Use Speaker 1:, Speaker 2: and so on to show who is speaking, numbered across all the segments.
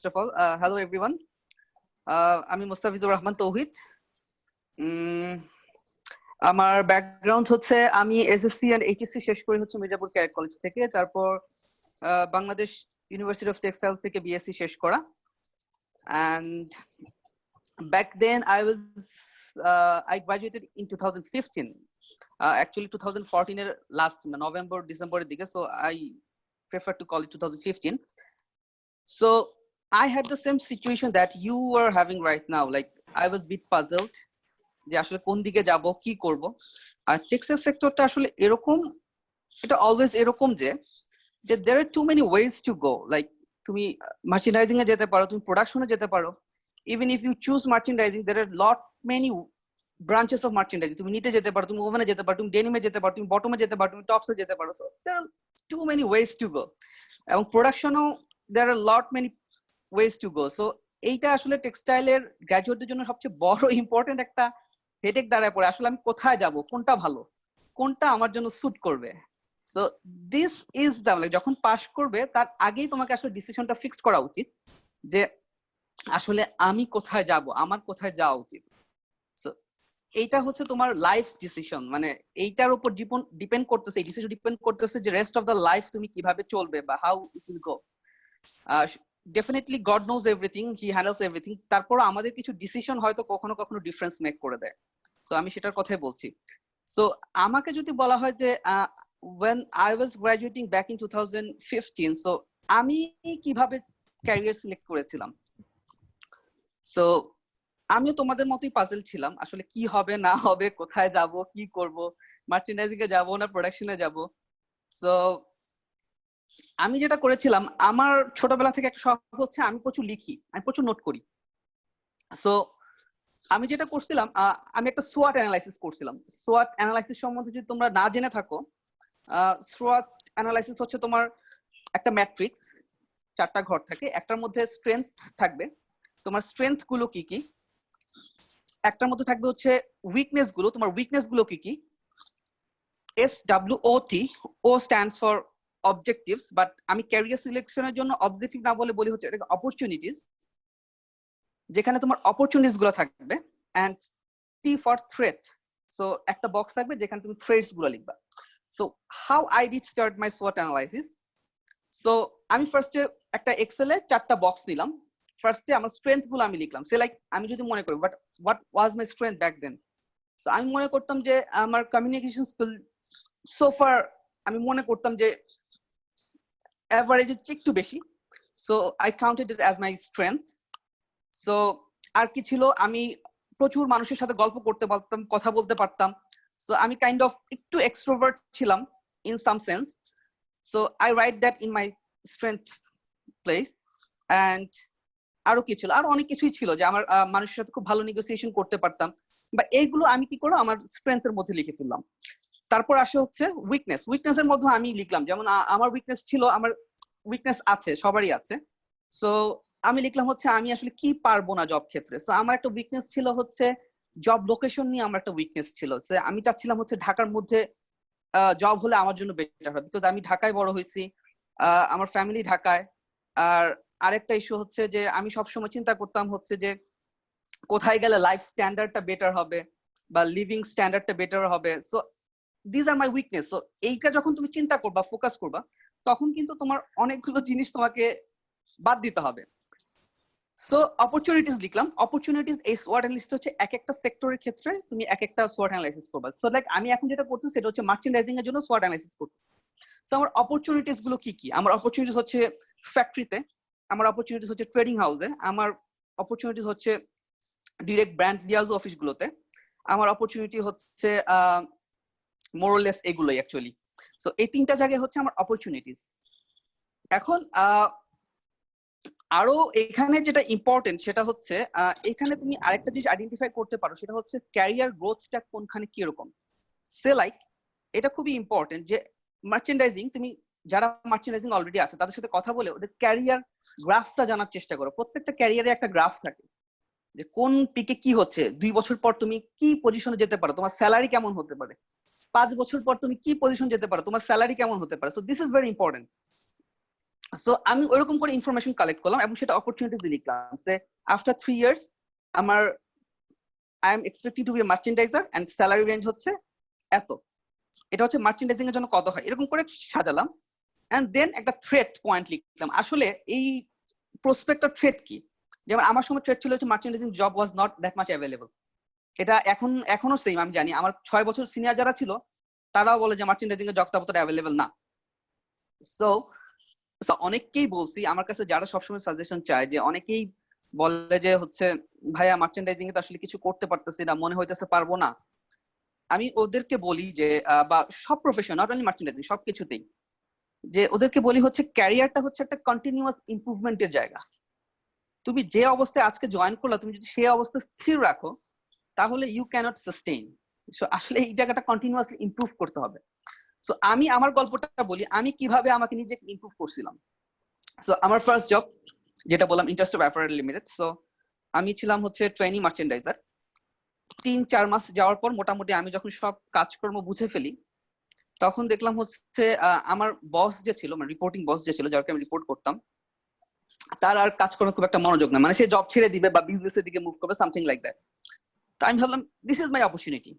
Speaker 1: first of all, hello everyone. আমি মুস্তাফিজুর রহমান তৌহিদ। আমার background হচ্ছে আমি এসএসসি এন্ড এইচএসসি শেষ করি হচ্ছে মির্জাপুর ক্যাডেট কলেজ থেকে, তারপর বাংলাদেশ ইউনিভার্সিটি অফ টেক্সটাইল থেকে বিএসসি শেষ করা। And back then I graduated in 2015. Actually 2014 এর লাস্ট নভেম্বর ডিসেম্বরের দিকে, so I prefer to call it 2015. So I had the same situation that you were having right now. Like I was a bit puzzled যে আসলে কোন দিকে যাব, কি করব। আর টেক্সটাইল সেক্টরটা আসলে এরকম, এটা অলওয়েজ এরকম যে there are too many ways to go. Like তুমি মার্চেন্ডাইজিং এ যেতে পারো, তুমি প্রোডাকশনে যেতে পারো। Even if you choose merchandising, there are lot many branches of merchandising. তুমি নিটে যেতে পারো, তুমি ওভেনে যেতে পারো, তুমি ডেনিমে যেতে পারো, তুমি বটমে যেতে পারো, তুমি টপসে যেতে পারো। So there are too many ways to go. এবং প্রোডাকশনও there are lot many ways to go. So এইটা আসলে টেক্সটাইলের গ্র্যাজুয়েটদের জন্য সবচেয়ে বড় ইম্পর্টেন্ট একটা হেডেক দাঁড়ায় পড়ে। আসলে আমি কোথায় যাব, কোনটা ভালো, কোনটা আমার জন্য স্যুট করবে। সো দিস ইজ দ্য, যখন পাস করবে তার আগেই তোমাকে আসলে ডিসিশনটা ফিক্সড করা উচিত যে আসলে আমি কোথায় যাব, আমার কোথায় যাওয়া উচিত। সো এইটা হচ্ছে তোমার লাইফ ডিসিশন, মানে এইটার উপর ডিপেন্ড করতেছে, এই ডিসিশন ডিপেন্ড করতেছে যে রেস্ট অফ দ্য লাইফ তুমি কিভাবে চলবে বা how it will go. Definitely god nose everything, he handles everything. তারপর আমাদের কিছু ডিসিশন হয়তো কখনো কখনো ডিফারেন্স মেক করে দেয়। সো আমি সেটার কথাই বলছি। সো আমাকে যদি বলা হয় যে when I was graduating back in 2015, so আমি কিভাবে ক্যারিয়ার সিলেক্ট করেছিলাম। সো আমিও তোমাদের মতোই পাজল ছিলাম, আসলে কি হবে না হবে, কোথায় যাব, কি করব, মার্চেন্ডাইজিং এ যাব না প্রোডাকশনে যাব। সো আমি যেটা করেছিলাম, আমার ছোটবেলা থেকে একটা শখ হচ্ছে আমি প্রচুর লিখি, আমি প্রচুর নোট করি। সো আমি যেটা করছিলাম, আমি একটা সোয়াট অ্যানালাইসিস করছিলাম। সোয়াট অ্যানালাইসিস সম্বন্ধে যদি তোমরা না জেনে থাকো, সোয়াট অ্যানালাইসিস হচ্ছে তোমার একটা ম্যাট্রিক্স, চারটা ঘর থাকে, একটার মধ্যে স্ট্রেংথ থাকবে, তোমার স্ট্রেংথ গুলো কি কি, একটার মধ্যে থাকবে হচ্ছে উইকনেস গুলো, তোমার উইকনেস গুলো কি কি। SWOT, O stands for objectives, but আমি ক্যারিয়ার সিলেকশনের জন্য অবজেক্টিভ না বলে বলি হচ্ছে এটা অপরচুনিটিস, যেখানে তোমার অপরচুনিটিস গুলো থাকবে। And T for threat, so একটা বক্স থাকবে যেখানে তুমি থ্রেটস গুলো লিখবা। So how I did start my SWOT analysis. So আমি ফার্স্টে একটা এক্সেলে চারটা বক্স নিলাম। ফার্স্টে আমার স্ট্রেংথ গুলো আমি লিখলাম। সে লাইক আমি যদি মনে করি but what was my strength back then. So আমি মনে করতাম যে আমার কমিউনিকেশন স্কিল সো ফার, আমি মনে করতাম যে এভারেজে একটু বেশি। So I counted it as my strength. So আর কি ছিল, আমি প্রচুর মানুষের সাথে গল্প করতে পারতাম, কথা বলতে পারতাম। সো আমি কাইন্ড অফ একটু এক্সট্রোভার্ট ছিলাম in some sense. So I write that in my strength place. And আরো কি ছিল, আরো অনেক কিছুই ছিল যে আমার মানুষের সাথে খুব ভালো নেগোসিয়েশন করতে পারতাম, বা এইগুলো আমি কি করলাম আমার স্ট্রেংথের মধ্যে লিখে ফেললাম। তারপর আসে হচ্ছে উইকনেস। উইকনেসের মধ্যে আমি লিখলাম, যেমন আমার উইকনেস ছিল, আমার উইকনেস আছে, সবারই আছে। সো আমি লিখলাম হচ্ছে আমি আসলে কি পারবো না জব ক্ষেত্রে। সো আমার একটা উইকনেস ছিল হচ্ছে জব লোকেশন নিয়ে, আমার একটা উইকনেস ছিল। আমি চাচ্ছিলাম হচ্ছে ঢাকার মধ্যে জব হলে আমার জন্য বেটার হবে, বিকজ আমি ঢাকায় বড় হয়েছি, আমার ফ্যামিলি ঢাকায়। আর আরেকটা ইস্যু হচ্ছে যে আমি সবসময় চিন্তা করতাম হচ্ছে যে কোথায় গেলে লাইফ স্ট্যান্ডার্ডটা বেটার হবে বা লিভিং স্ট্যান্ডার্ডটা বেটার হবে। So this are my weakness. So এইটা যখন তুমি চিন্তা করবা, ফোকাস করবা, তখন কিন্তু তোমার অনেকগুলো জিনিস তোমাকে বাদ দিতে হবে। সো অপরচুনিটিস লিখলাম। অপরচুনিটিস এই SWOT অ্যানালিসিস হচ্ছে এক একটা সেক্টরের ক্ষেত্রে তুমি এক একটা SWOT অ্যানালিসিস করবা। সো লাইক আমি এখন যেটা করতেছি সেটা হচ্ছে মার্চেন্ডাইজিং এর জন্য SWOT অ্যানালিসিস করতে। সো আমার অপরচুনিটিস গুলো কি কি, আমার অপরচুনিটিস হচ্ছে ফ্যাক্টরিতে, আমার অপরচুনিটিস হচ্ছে ট্রেডিং হাউসে, আমার অপরচুনিটিস হচ্ছে ডিরেক্ট ব্র্যান্ড লিয়াজো অফিস গুলোতে, আমার অপরচুনিটি হচ্ছে মোরলেস এগুলোই অ্যাকচুয়ালি। সো এই তিনটা জায়গায় হচ্ছে আমার অপরচুনিটিস। এখন আরো এখানে যেটা ইম্পর্টেন্ট সেটা হচ্ছে এখানে তুমি আরেকটা জিনিস আইডেন্টিফাই করতে পারো, সেটা হচ্ছে ক্যারিয়ার গ্রোথটা কোনখানে কিরকম। সে লাইক এটা খুবই ইম্পর্টেন্ট যে মার্চেন্ডাইজিং, তুমি যারা মার্চেন্ডাইজিং অলরেডি আছে তাদের সাথে কথা বলে ওদের ক্যারিয়ার গ্রাফটা জানার চেষ্টা করো। প্রত্যেকটা ক্যারিয়ারে একটা গ্রাফ থাকে যে কোন পিকে কি হচ্ছে, 2 বছর পর তুমি কি পজিশনে যেতে পারো, তোমার স্যালারি কেমন হতে পারে, 5 বছর পর তুমি কি পজিশন যেতে পারো, তোমার স্যালারি কেমন হতে পারে। So this is very important. So আমি ওইরকম করে ইনফরমেশন কালেক্ট করলাম এবং সেটা অপরচুনিটিতে লিখলাম যে আফটার 3 ইয়ার্স আমার I am expecting to be a merchandiser and salary range হচ্ছে এত, এটা হচ্ছে মার্চেন্ডাইজিং এর জন্য কত হয়, এরকম করে সাজালাম। এন্ড দেন একটা থ্রেট পয়েন্ট লিখলাম, আসলে এই প্রসপেক্টর থ্রেট কি। যেমন আমার সময় থ্রেট ছিল হচ্ছে merchandising job was not that much available. এটা এখনো সেম, আমি জানি আমার 6 বছর সিনিয়র যারা ছিল তারাও বলে যে মার্চেন্ডাইজিং এর জবটা অতটা অ্যাভেলেবল না। সো অনেককেই বলছি আমার কাছে যারা সবসময় সাজেশন চায়, যে অনেকেই বলে যে হচ্ছে ভাইয়া মার্চেন্ডাইজিং এ তো আসলে কিছু করতে পারতেছি না, মনে হইতেছে পারবো না। আমি ওদেরকে বলি যে বা সব প্রফেশন, নট অনলি মার্চেন্ডাইজিং, সবকিছুতেই, যে ওদেরকে বলি হচ্ছে ক্যারিয়ারটা হচ্ছে একটা কন্টিনিউয়াস ইমপ্রুভমেন্টের জায়গা। তুমি যে অবস্থায় আজকে জয়েন করলা, তুমি যদি সেই অবস্থায় স্থির রাখো তাহলে ইউ ক্যানট সাস্টেইন। সো আসলে এই জায়গাটা কন্টিনিউয়াসলি ইমপ্রুভ করতে হবে। সো আমি আমার গল্পটা বলি, আমি কিভাবে আমাকে নিজেকে ইমপ্রুভ করছিলাম। সো আমার ফার্স্ট জব যেটা বললাম interest of apparel limited, so আমি ছিলাম হচ্ছে ট্রেনি মার্চেন্ডাইজার। 3-4 মাস যাওয়ার পর মোটামুটি আমি যখন সব কাজকর্ম বুঝে ফেলি, তখন দেখলাম হচ্ছে আমার বস যে ছিল, মানে রিপোর্টিং বস যে ছিল, যাকে আমি রিপোর্ট করতাম, তার আর কাজকর্মে খুব একটা মনোযোগ না, মানে সে জব ছেড়ে দিবে বা বিজনেসের দিকে মুভ করবে, সামথিং লাইক দ্যাট। তো আমি ভাবলাম দিস ইজ মাই অপরচুনিটি,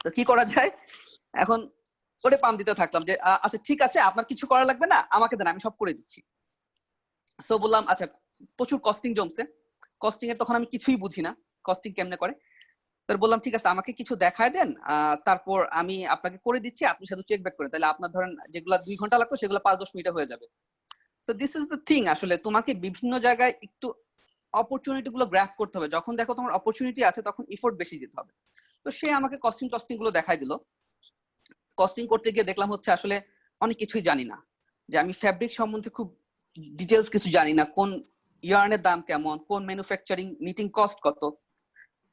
Speaker 1: তো কি করা যায়। এখন ওরে পাম দিতে থাকলাম যে আচ্ছা ঠিক আছে, আপনার কিছু করা লাগবে না, আমাকে দেন, আমি সব করে দিচ্ছি। সো বললাম আচ্ছা, প্রচুর কস্টিং জমছে, কস্টিং এর তখন আমি কিছুই বুঝি না, কস্টিং কেমনে করে। তার বললাম ঠিক আছে, আমাকে কিছু দেখায় দেন, তারপর আমি আপনাকে করে দিচ্ছি, আপনি শুধু চেক ব্যাক করেন, তাহলে আপনার ধরেন যেগুলা 2 ঘন্টা লাগতো সেগুলো 5-10 মিনিটে হয়ে যাবে। So this is the thing, আসলে তোমাকে বিভিন্ন জায়গায় একটু অপরচুনিটি গুলো গ্র্যাব করতে হবে। যখন দেখো তোমার অপরচুনিটি আছে তখন এফোর্ট বেশি দিতে হবে। তো সে আমাকে কস্টিং গুলো দেখাই দিল। কস্টিং করতে গিয়ে দেখলাম হচ্ছে আসলে অনেক কিছুই জানি না, যে আমি ফ্যাব্রিক সম্বন্ধে খুব ডিটেলস কিছু জানি না, কোন ইয়ার্নের দাম কেমন, কোন ম্যানুফ্যাকচারিং নিটিং কস্ট কত,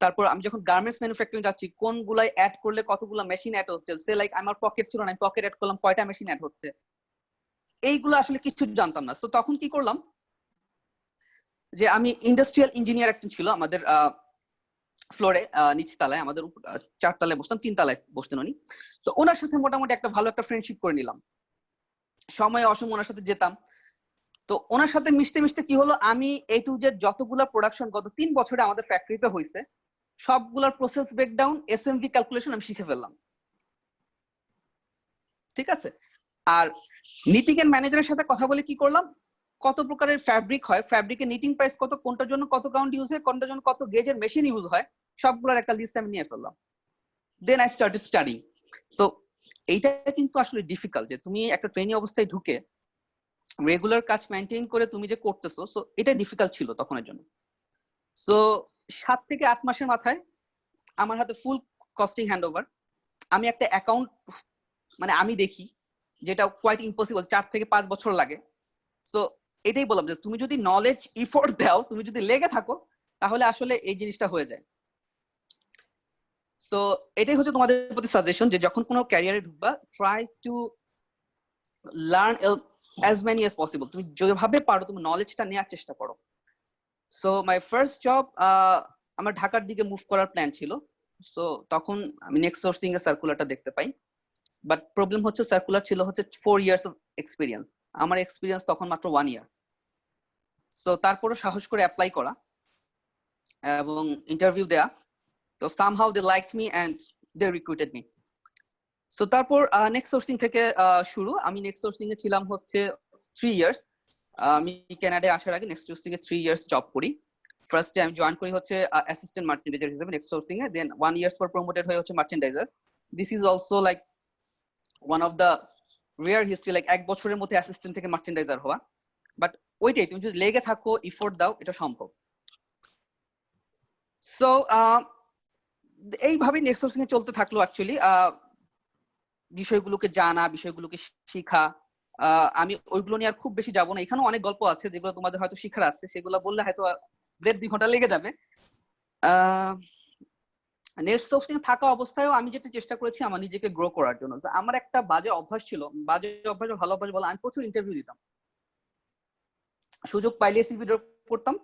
Speaker 1: তারপর আমি যখন গার্মেন্টস ম্যানুফ্যাকচারিং যাচ্ছি কোনগুলাই অ্যাড করলে কতগুলো মেশিন অ্যাড হচ্ছে, সে লাইক আমার পকেট ছিল না, আমি পকেট অ্যাড করলাম, কয়টা মেশিন অ্যাড হচ্ছে, এইগুলো আসলে কিছু জানতাম না। তো তখন কি করলাম, যে আমি ইন্ডাস্ট্রিয়াল ইঞ্জিনিয়ার একজন ছিল আমাদের ফ্লোরে, নিচ তলায়, আমাদের 4 তলায় বসতাম, 3 তলায় বসতেন উনি। তো ওনার সাথে মোটামুটি একটা ভালো একটা ফ্রেন্ডশিপ করে নিলাম, সময় অসময় ওনার সাথে যেতাম। তো ওনার সাথে মিশতে মিশতে কি হলো, আমি এ টু জেড যতগুলা প্রোডাকশন গত 3 বছরে আমাদের ফ্যাক্টরিতে হয়েছে সবগুলার প্রসেস ব্রেকডাউন, এসএমভি ক্যালকুলেশন আমি শিখে ফেললাম। ঠিক আছে। আর নিটিং এন্ড ম্যানেজারের সাথে কথা বলে কি করলাম, কত প্রকারের ফ্যাব্রিক হয়, ফ্যাব্রিকের নিটিং প্রাইস কত, কোনটার জন্য কত কাউন্ট ইউজ হয়, কোনটার জন্য কত গেজের মেশিন ইউজ হয়, সবগুলোর একটা লিস্ট আমি নিয়ে ফেললাম। Then I started studying. So এইটা কিন্তু আসলে ডিফিকাল্ট, যে তুমি একটা ট্রেনিং অবস্থায় ঢুকে রেগুলার কাজ মেইনটেইন করে তুমি যে করতেছো, সো এটা ডিফিকাল্ট ছিল তখনের জন্য। সো 7 থেকে 8 মাসের মাথায় আমার হাতে ফুল কস্টিং হ্যান্ডওভার। আমি একটা অ্যাকাউন্ট, মানে আমি দেখি, যেটা কোয়াইট ইম্পসিবল, 4 থেকে 5 বছর লাগে। সো এটাই বললাম যে তুমি যদি নলেজ ইফোর্ট দাও, তুমি যদি লেগে থাকো, তাহলে আসলে এই জিনিসটা হয়ে যায়। সো এটাই হচ্ছে তোমাদের প্রতি সাজেশন, যে যখন কোনো ক্যারিয়ারে ঢুকবা, try to learn as many as possible, তুমি যেভাবে পারো তুমি নলেজটা নেওয়ার চেষ্টা করো। সো মাই ফার্স্ট জব, আমার ঢাকার দিকে মুভ করার প্ল্যান ছিল। সো তখন আমি নেক্সট সোর্সিং এর সার্কুলারটা দেখতে পাই, বাট প্রবলেম হচ্ছে সার্কুলার ছিল হচ্ছে 4 ইয়ার্স অফ এক্সপিরিয়েন্স, আমার এক্সপিরিয়েন্স তখন মাত্র 1 ইয়ার। সো তারপরও সাহস করে অ্যাপ্লাই করা এবং ইন্টারভিউ দেয়া। তো somehow they liked me and they recruited me. So তারপর নেক্সট সোর্সিং থেকে শুরু, আমি নেক্সট সোর্সিং এ ছিলাম হচ্ছে 3 ইয়ার্স। আমি কানাডায় আসার আগে নেক্সট সোর্সিং এ 3 ইয়ার্স জব করি। ফার্স্টে আমি জয়েন করি হচ্ছে অ্যাসিস্ট্যান্ট মার্চেন্ডাইজার হিসেবে নেক্সট সোর্সিং এ, দেন 1 ইয়ার্স পর প্রমোটেড হয়ে হচ্ছে merchandiser. This is also like one of the rare history, like 1 বছরের মধ্যে অ্যাসিস্ট্যান্ট থেকে মার্চেন্ডাইজার হওয়া। বাট ওইটাই, তুমি যদি লেগে থাকো, ইফোর্ট দাও, এটা সম্ভব। সো এইভাবেই নেক্সট সোর্সিং এ চলতে থাকলো। অ্যাকচুয়ালি বিষয়গুলোকে জানা, বিষয়গুলোকে শিখা, আমি ওইগুলো নিয়ে আর খুব বেশি যাবো না। এখানেও অনেক গল্প আছে যেগুলো তোমাদের হয়তো শিখার আছে, সেগুলো বললে হয়তো 1.5-2 ঘন্টা লেগে যাবে। নেক্সট সোর্সিং থাকা অবস্থায়ও আমি যেটা চেষ্টা করেছি আমার নিজেকে গ্রো করার জন্য। আমার একটা বাজে অভ্যাস ছিল, বাজে অভ্যাস ভালো অভ্যাস বলা, আমি প্রচুর ইন্টারভিউ দিতাম। সুযোগ পাইলে সিভি ড্রপ করতাম,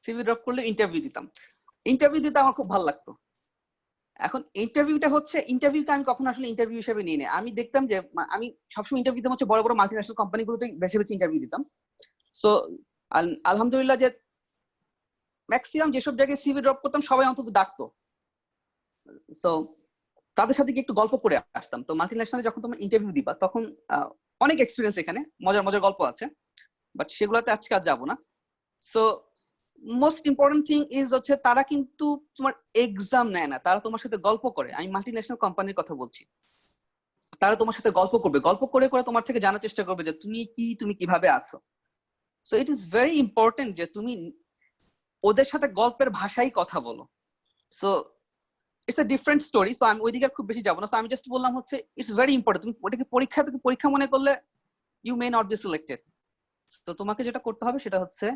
Speaker 1: সিভি ড্রপ করলে ইন্টারভিউ দিতাম। ইন্টারভিউ দিতে আমার খুব ভালো লাগতো, এখন ইন্টারভিউটা হচ্ছে, ইন্টারভিউটা আমি কখনো আসলে ইন্টারভিউ হিসেবে নিই না। আমি দেখতাম যে আমি সবসময় ইন্টারভিউ দিতাম হচ্ছে বড় বড় মাল্টিন্যাশনাল কোম্পানিগুলোতে বেছে বেছে ইন্টারভিউ দিতাম। সো আলহামদুলিল্লাহ যে ম্যাক্সিমাম যেসব জায়গায় সিভি ড্রপ করতাম সবাই অন্তত ডাকতো। সো তাদের সাথে গিয়ে একটু গল্প করে আসতাম। তো মাল্টিন্যাশনালে যখন তুমি ইন্টারভিউ দিবা তখন অনেক এক্সপিরিয়েন্স, এখানে মজার মজার গল্প আছে, বাট সেগুলোতে আজকে আর যাবো না। So most important thing is হচ্ছে তারা কিন্তু তোমার এক্সাম নেয় না, তারা তোমার সাথে গল্প করে। আমি মাল্টিন্যাশনাল কোম্পানির কথা বলছি। তারা তোমার সাথে গল্প করবে, গল্প করে করে তোমার থেকে জানার চেষ্টা করবে যে তুমি কি, তুমি কিভাবে আছো। So it is very important যে তুমি ওদের সাথে গল্পের ভাষায় কথা বলো। So it's a different story. So আমি ওইদিকে খুব বেশি যাবো না। সো আমি জাস্ট বললাম হচ্ছে ইটস ভেরি ইম্পর্টেন্ট। তুমি ওটাকে পরীক্ষা মনে করলে you may not be selected. তো তোমাকে যেটা করতে হবে সেটা হচ্ছে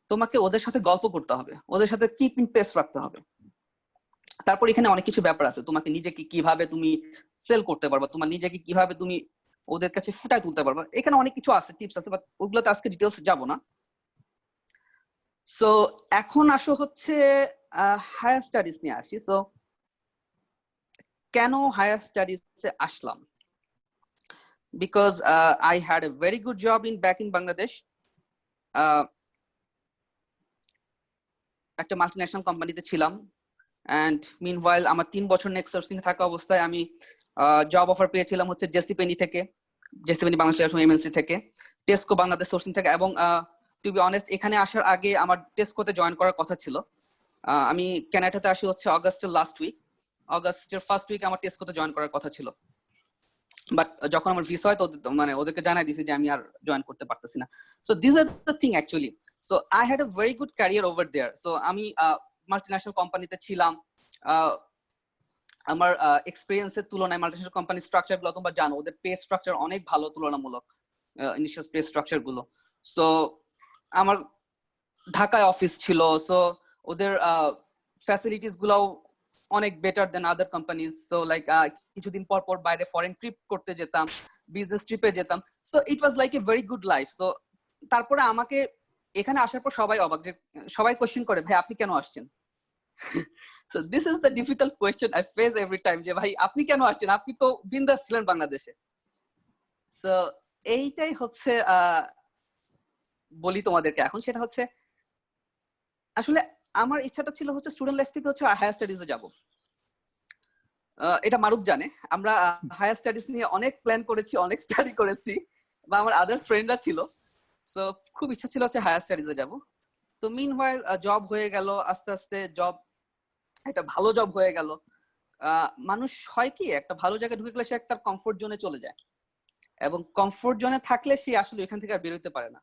Speaker 1: তোমাকে ওদের সাথে গল্প করতে হবে, ওদের সাথে কিপ ইন পেস রাখতে হবে। তারপর এখানে অনেক কিছু ব্যাপার আছে, তোমাকে নিজেকে কিভাবে তুমি সেল করতে পারবা, তোমার নিজেকে কিভাবে তুমি ওদের কাছে ফুটায় তুলতে পারবা, এখানে অনেক কিছু আছে, টিপস আছে, বাট ওগুলোতে আজকে ডিটেলস যাব না। সো এখন আসো হচ্ছে হায়ার স্টাডিজ নিয়ে আসি। সো কেন হায়ার স্টাডিজে আসলাম? Because I had a very good job back in Bangladesh. একটা মাল্টিন্যাশনাল কোম্পানিতে ছিলাম, এন্ড মিনওয়াইল আমার 3 বছর নেক্সট সার্ভিং থাকা অবস্থায় আমি জব অফার পেয়েছিলাম হচ্ছে জেসিপেনি থেকে, জেসিপেনি বাংলাদেশ এমএনসি থেকে, টেস্কো বাংলাদেশ সোর্সিং থেকে। এবং টু বি অনেস্ট এখানে আসার আগে আমার টেস্কোতে জয়েন করার কথা ছিল। আমি কানাডাতে আসি হচ্ছে অগস্টের লাস্ট উইক, অগস্টের ফার্স্ট উইকে আমার টেস্কোতে জয়েন করার কথা ছিল। বাট যখন আমার ভিসা হয় তো মানে ওদেরকে জানাই দিয়েছি যে আমি আর জয়েন করতে পারতেছি না। So this are the thing actually. So I had a very good career over there. So আমি মাল্টিন্যাশনাল কোম্পানিতে ছিলাম। আমার এক্সপিরিয়েন্সের তুলনায় মাল্টিন্যাশনাল কোম্পানির স্ট্রাকচার গুলো তোমরা জানো, ওদের পে স্ট্রাকচার অনেক ভালো তুলনামূলক, ইনিশিয়াল পে স্ট্রাকচার গুলো। সো আমার ঢাকায় অফিস ছিল, সো ওদের ফ্যাসিলিটিস গুলো অনেক বেটার দেন আদার কোম্পানিজ। সো লাইক কিছুদিন পর পর বাইরে ফরেন ট্রিপ করতে যেতাম, বিজনেস ট্রিপে যেতাম। So it was like a very good life. So তারপরে আমাকে এখানে আসার পর সবাই অবাক, যে সবাই কোয়েশ্চেন করে ভাই আপনি কেন আসছেন। So this is the difficult question I face every time, যে ভাই আপনি কেন আসছেন, আপনি তো বিন্দাস ছিলেন বাংলাদেশে। সো এইটাই হচ্ছে বলি তোমাদেরকে এখন, সেটা হচ্ছে আসলে আমার ইচ্ছাটা ছিল হচ্ছে স্টুডেন্ট লাইফ থেকে হচ্ছে হায়ার স্টাডিজে যাব। এটা মারুফ জানে, আমরা হায়ার স্টাডিজ নিয়ে অনেক প্ল্যান করেছি, অনেক স্টাডি করেছি, বা আমার আদার্স ফ্রেন্ডরা ছিল। সো খুব ইচ্ছা ছিল হচ্ছে হায়ার স্টাডিজে যাব। তো মিনওয়াইল জব হয়ে গেল, আস্তে আস্তে জব, একটা ভালো জব হয়ে গেল। মানুষ হয় কি, একটা ভালো জায়গায় ঢুকে গেলে সে একটা কমফোর্ট জোনে চলে যায়, এবং কমফোর্ট জোনে থাকলে সে আসলে এখান থেকে আর বেরোতে পারে না।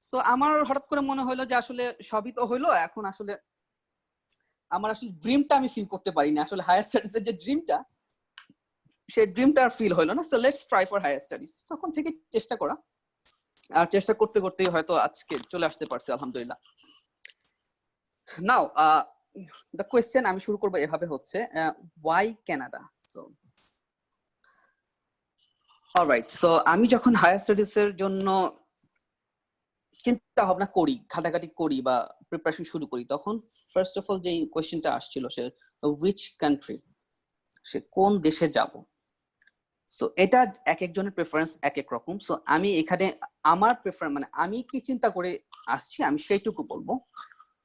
Speaker 1: সো আমার হঠাৎ করে মনে হলো যে আসলে সবই তো হইলো, এখন আসলে আমার আসলে ড্রিমটা আমি ফিল করতে পারি না, আসলে হায়ার স্টাডিজের যে ড্রিমটা, সেই ড্রিমটা আর ফিল হলো না। So let's try for higher studies. তখন থেকে চেষ্টা করা, আর চেষ্টা করতে করতেই হয়তো আজকে চলে আসতে পারছি আলহামদুলিল্লাহ। নাও দ্য কোয়েশ্চেন আমি শুরু করবো এভাবে হচ্ছে, why Canada? So alright, so আমি যখন হায়ার স্টাডিজ এর জন্য চিন্তা ভাবনা করি, ঘাটাঘাটি করি বা প্রিপারেশন শুরু করি, তখন ফার্স্ট অফ অল যে কোয়েশ্চেনটা আসছিল সে হুইচ কান্ট্রি, সে কোন দেশে যাব। সো এটা এক একজনের প্রেফারেন্স এক এক রকম। সো আমি এখানে আমার প্রেফারেন্স মানে আমি কি চিন্তা করে আসছি আমি সেইটুকু বলবো।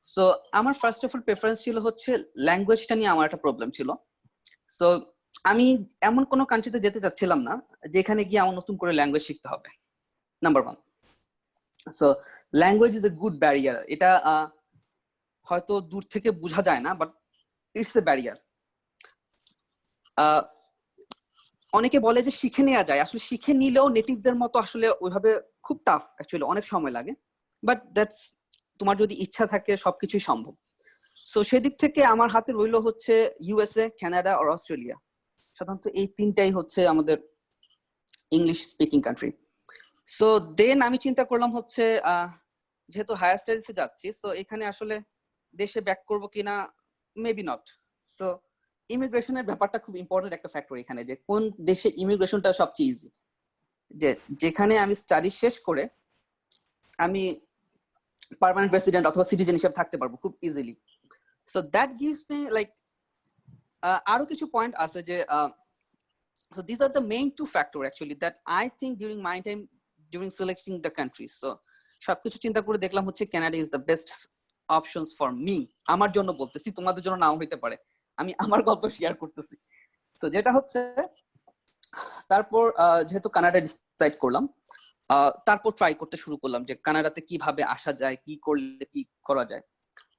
Speaker 1: সো আমার ফার্স্ট অফ অল প্রেফারেন্স ছিল হচ্ছে ল্যাঙ্গুয়েজটা নিয়ে আমার একটা প্রবলেম ছিল। সো আমি এমন কোনো কান্ট্রিতে যেতে চাচ্ছিলাম না যেখানে গিয়ে আমার নতুন করে ল্যাঙ্গুয়েজ শিখতে হবে, number one. So language is a good barrier. এটা হয়তো দূর থেকে বোঝা যায় না, বাট ইটস এ ব্যারিয়ার। অনেকে বলে যে শিখে নেওয়া যায়, আসলে শিখে নিলেও নেটিভদের মতো আসলে ওইভাবে খুব টাফ, অ্যাকচুয়ালি অনেক সময় লাগে। বাট দ্যাটস, তোমার যদি ইচ্ছা থাকে সবকিছুই সম্ভব। সো সেদিক থেকে আমার হাতে রইল হচ্ছে ইউএসএ, কানাডা আর অস্ট্রেলিয়া। সাধারণত এই তিনটাই হচ্ছে আমাদের English speaking country. So then আমি চিন্তা করলাম হচ্ছে যেহেতু হায়ার স্টাডিজে যাচ্ছি, সো এখানে আসলে দেশে ব্যাক করবো কিনা, মেবি নট। সো ইমিগ্রেশনের ব্যাপারটা খুব ইম্পর্টেন্ট একটা ফ্যাক্টর এখানে, যে কোন দেশে ইমিগ্রেশনটা সবচেয়ে ইজি, যে যেখানে আমি স্টাডি শেষ করে আমি পার্মানেন্ট রেসিডেন্ট অথবা সিটিজেন হিসেবে থাকতে পারবো খুব easily. So that gives me like আরো কিছু পয়েন্ট আছে যে so these are the main two factor actually that I think during my time during selecting the countries. So সবকিছু চিন্তা করে দেখলাম হচ্ছে Canada is the best options for me. আমার জন্য বলতেছি, তোমাদের জন্য নাও হইতে পারে, আমি আমার গল্প শেয়ার করতেছি। সো যেটা হচ্ছে, তারপর যেহেতু কানাডা ডিসাইড করলাম, তারপর ট্রাই করতে শুরু করলাম যে কানাডাতে কিভাবে আসা যায়, কি করলে কি করা যায়।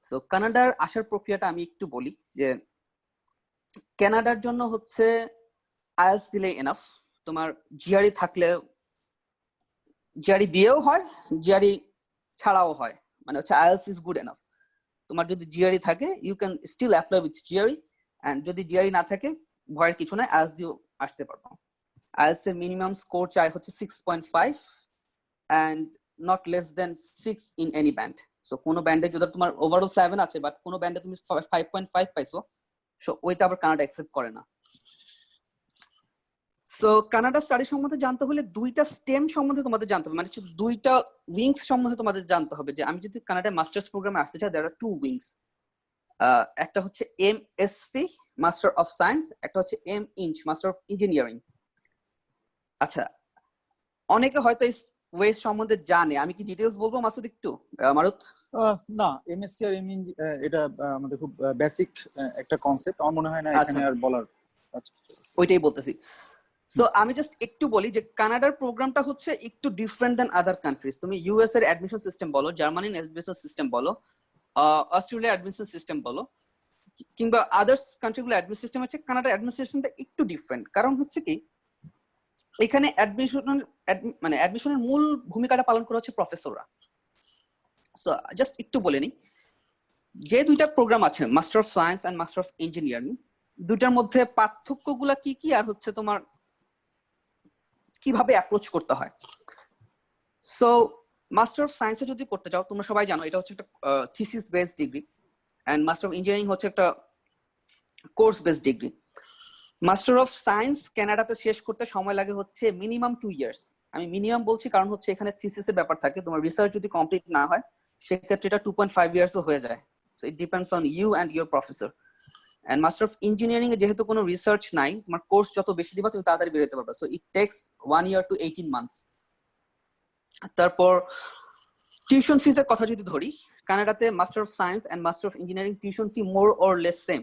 Speaker 1: সো কানাডার আসার প্রক্রিয়াটা আমি একটু বলি যে কানাডার জন্য হচ্ছে আইএলটিএস দিলে এনাফ। তোমার জিআরই থাকলে, জিআরই দিয়েও হয়, জিআরই ছাড়াও হয়, মানে হচ্ছে আইএলটিএস ইজ গুড এনাফ। তোমার যদি জিআরই থাকে you can still apply with GRE, and যদি জিআরই না থাকে ভয়ের কিছু নাই, আইএলটিএস দিয়েও আসতে পারবো। আইএলটিএস এর মিনিমাম স্কোর চাই হচ্ছে 6.5 and not less than 6 in any band. So কোনো ব্যান্ডে যদি তোমার ওভারঅল 7 আছে বাট কোনো ব্যান্ডে তুমি 5.5 পাইছো, সো ওইটা আবার কানাডা অ্যাকসেপ্ট করে না। সো কানাডা স্টাডি সম্বন্ধে জানতে হলে দুইটা স্টেম সম্বন্ধে তোমাদের জানতে হবে, মানে দুইটা উইংস সম্বন্ধে তোমাদের জানতে হবে। যে আমি যদি কানাডায় মাস্টার্স প্রোগ্রামে আসতে চাই, দেয়ার আর টু উইংস। একটা হচ্ছে এমএসসি মাস্টার অফ সায়েন্স, একটা হচ্ছে এমইঞ্চ মাস্টার অফ ইঞ্জিনিয়ারিং। আচ্ছা, অনেকে হয়তো এই ওয়েস সম্বন্ধে জানে, আমি কি ডিটেইলস বলবো মাসুদ একটু? মারুত
Speaker 2: না, এমএসসি আর এমইন এটা আমাদের খুব বেসিক একটা কনসেপ্ট, আমার মনে হয় না এখানে আর বলার।
Speaker 1: ওইটাই বলতেছি। সো আমি জাস্ট একটু বলি যে কানাডার প্রোগ্রামটা হচ্ছে একটু ডিফারেন্ট দ্যান আদার কান্ট্রিজ। তুমি ইউএস এর অ্যাডমিশন সিস্টেম বলো, জার্মানির অ্যাডমিশন সিস্টেম বলো, অস্ট্রেলিয়ার অ্যাডমিশন সিস্টেম বলো, কিংবা আদার্স কান্ট্রিগুলো অ্যাডমিশন সিস্টেম হচ্ছে, কানাডার অ্যাডমিশন সিস্টেমটা একটু ডিফারেন্ট। কারণ হচ্ছে কি, এখানে অ্যাডমিশনের মূল ভূমিকাটা পালন করা হচ্ছে প্রফেসররা। সো জাস্ট একটু বলে নিই, যে দুইটা প্রোগ্রাম আছে master of science and master of engineering, দুইটার মধ্যে পার্থক্যগুলা কি কি আর হচ্ছে তোমার কিভাবে অ্যাপ্রোচ করতে হয়। সো মাস্টার অফ সায়েন্সে যদি করতে চাও, তোমরা সবাই জানো এটা হচ্ছে একটা thesis based degree, and master of engineering হচ্ছে একটা course based degree. Master of science কানাডাতে শেষ করতে সময় লাগে হচ্ছে মিনিমাম 2 ইয়ার্স। আমি মিনিমাম বলছি কারণ হচ্ছে এখানে থিসিসের ব্যাপার থাকে, তোমার রিসার্চ যদি কমপ্লিট না হয় সেক্ষেত্রে এটা 2.5 ইয়ার্সও হয়ে যায়। So it depends on you and your professor. And master of engineering এ যেহেতু কোনো রিসার্চ নাই, তোমার কোর্স যত বেশি দিবা তুমি তাড়াতাড়ি বের হতে পারবে। So it takes 1 year to 18 months. তারপর টিউশন ফিস এর কথা যদি ধরি, কানাডাতে master of science and master of engineering tuition fee more or less same.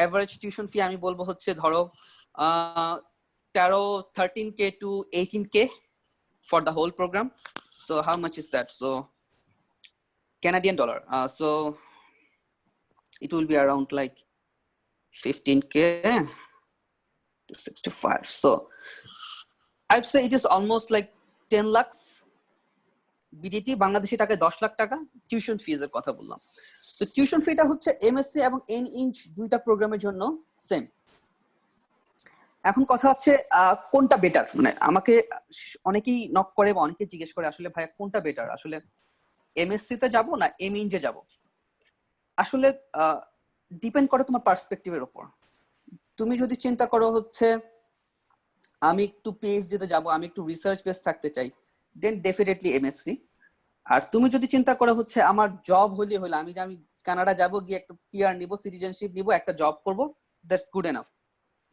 Speaker 1: Average tuition fee আমি বলবো হচ্ছে ধরো 13K to 18K for the whole program. So how much is that? So Canadian dollar. So it will be around like 15K to 65. So I'd say it is almost like 10 lakhs BDT, Bangladeshi টাকায় 10 লাখ টাকা tuition ফিজ এর কথা বললাম। So tuition ফিটা হচ্ছে MSc এবং এনইঞ্চ দুইটা প্রোগ্রামের জন্য সেম। এখন কথা হচ্ছে কোনটা বেটার, মানে আমাকে অনেকেই নক করে বা অনেকে জিজ্ঞেস করে আসলে ভাই কোনটা বেটার, আসলে এমএসসি তে যাব না এমইঞ্চে যাব। আসলে ডিপেন্ড করে তোমার পার্সপেক্টিভের উপর। তুমি যদি চিন্তা করো হচ্ছে আমি একটু পিএইচডি তে যাব, আমি একটু রিসার্চ বেস থাকতে চাই, দেন ডেফিনেটলি এমএসসি। আর তুমি যদি চিন্তা করো হচ্ছে আমার জব হলে হলো, আমি কানাডা যাব, গিয়ে একটা পিআর নিব, সিটিজেনশিপ নিব, একটা জব করব, that's good enough,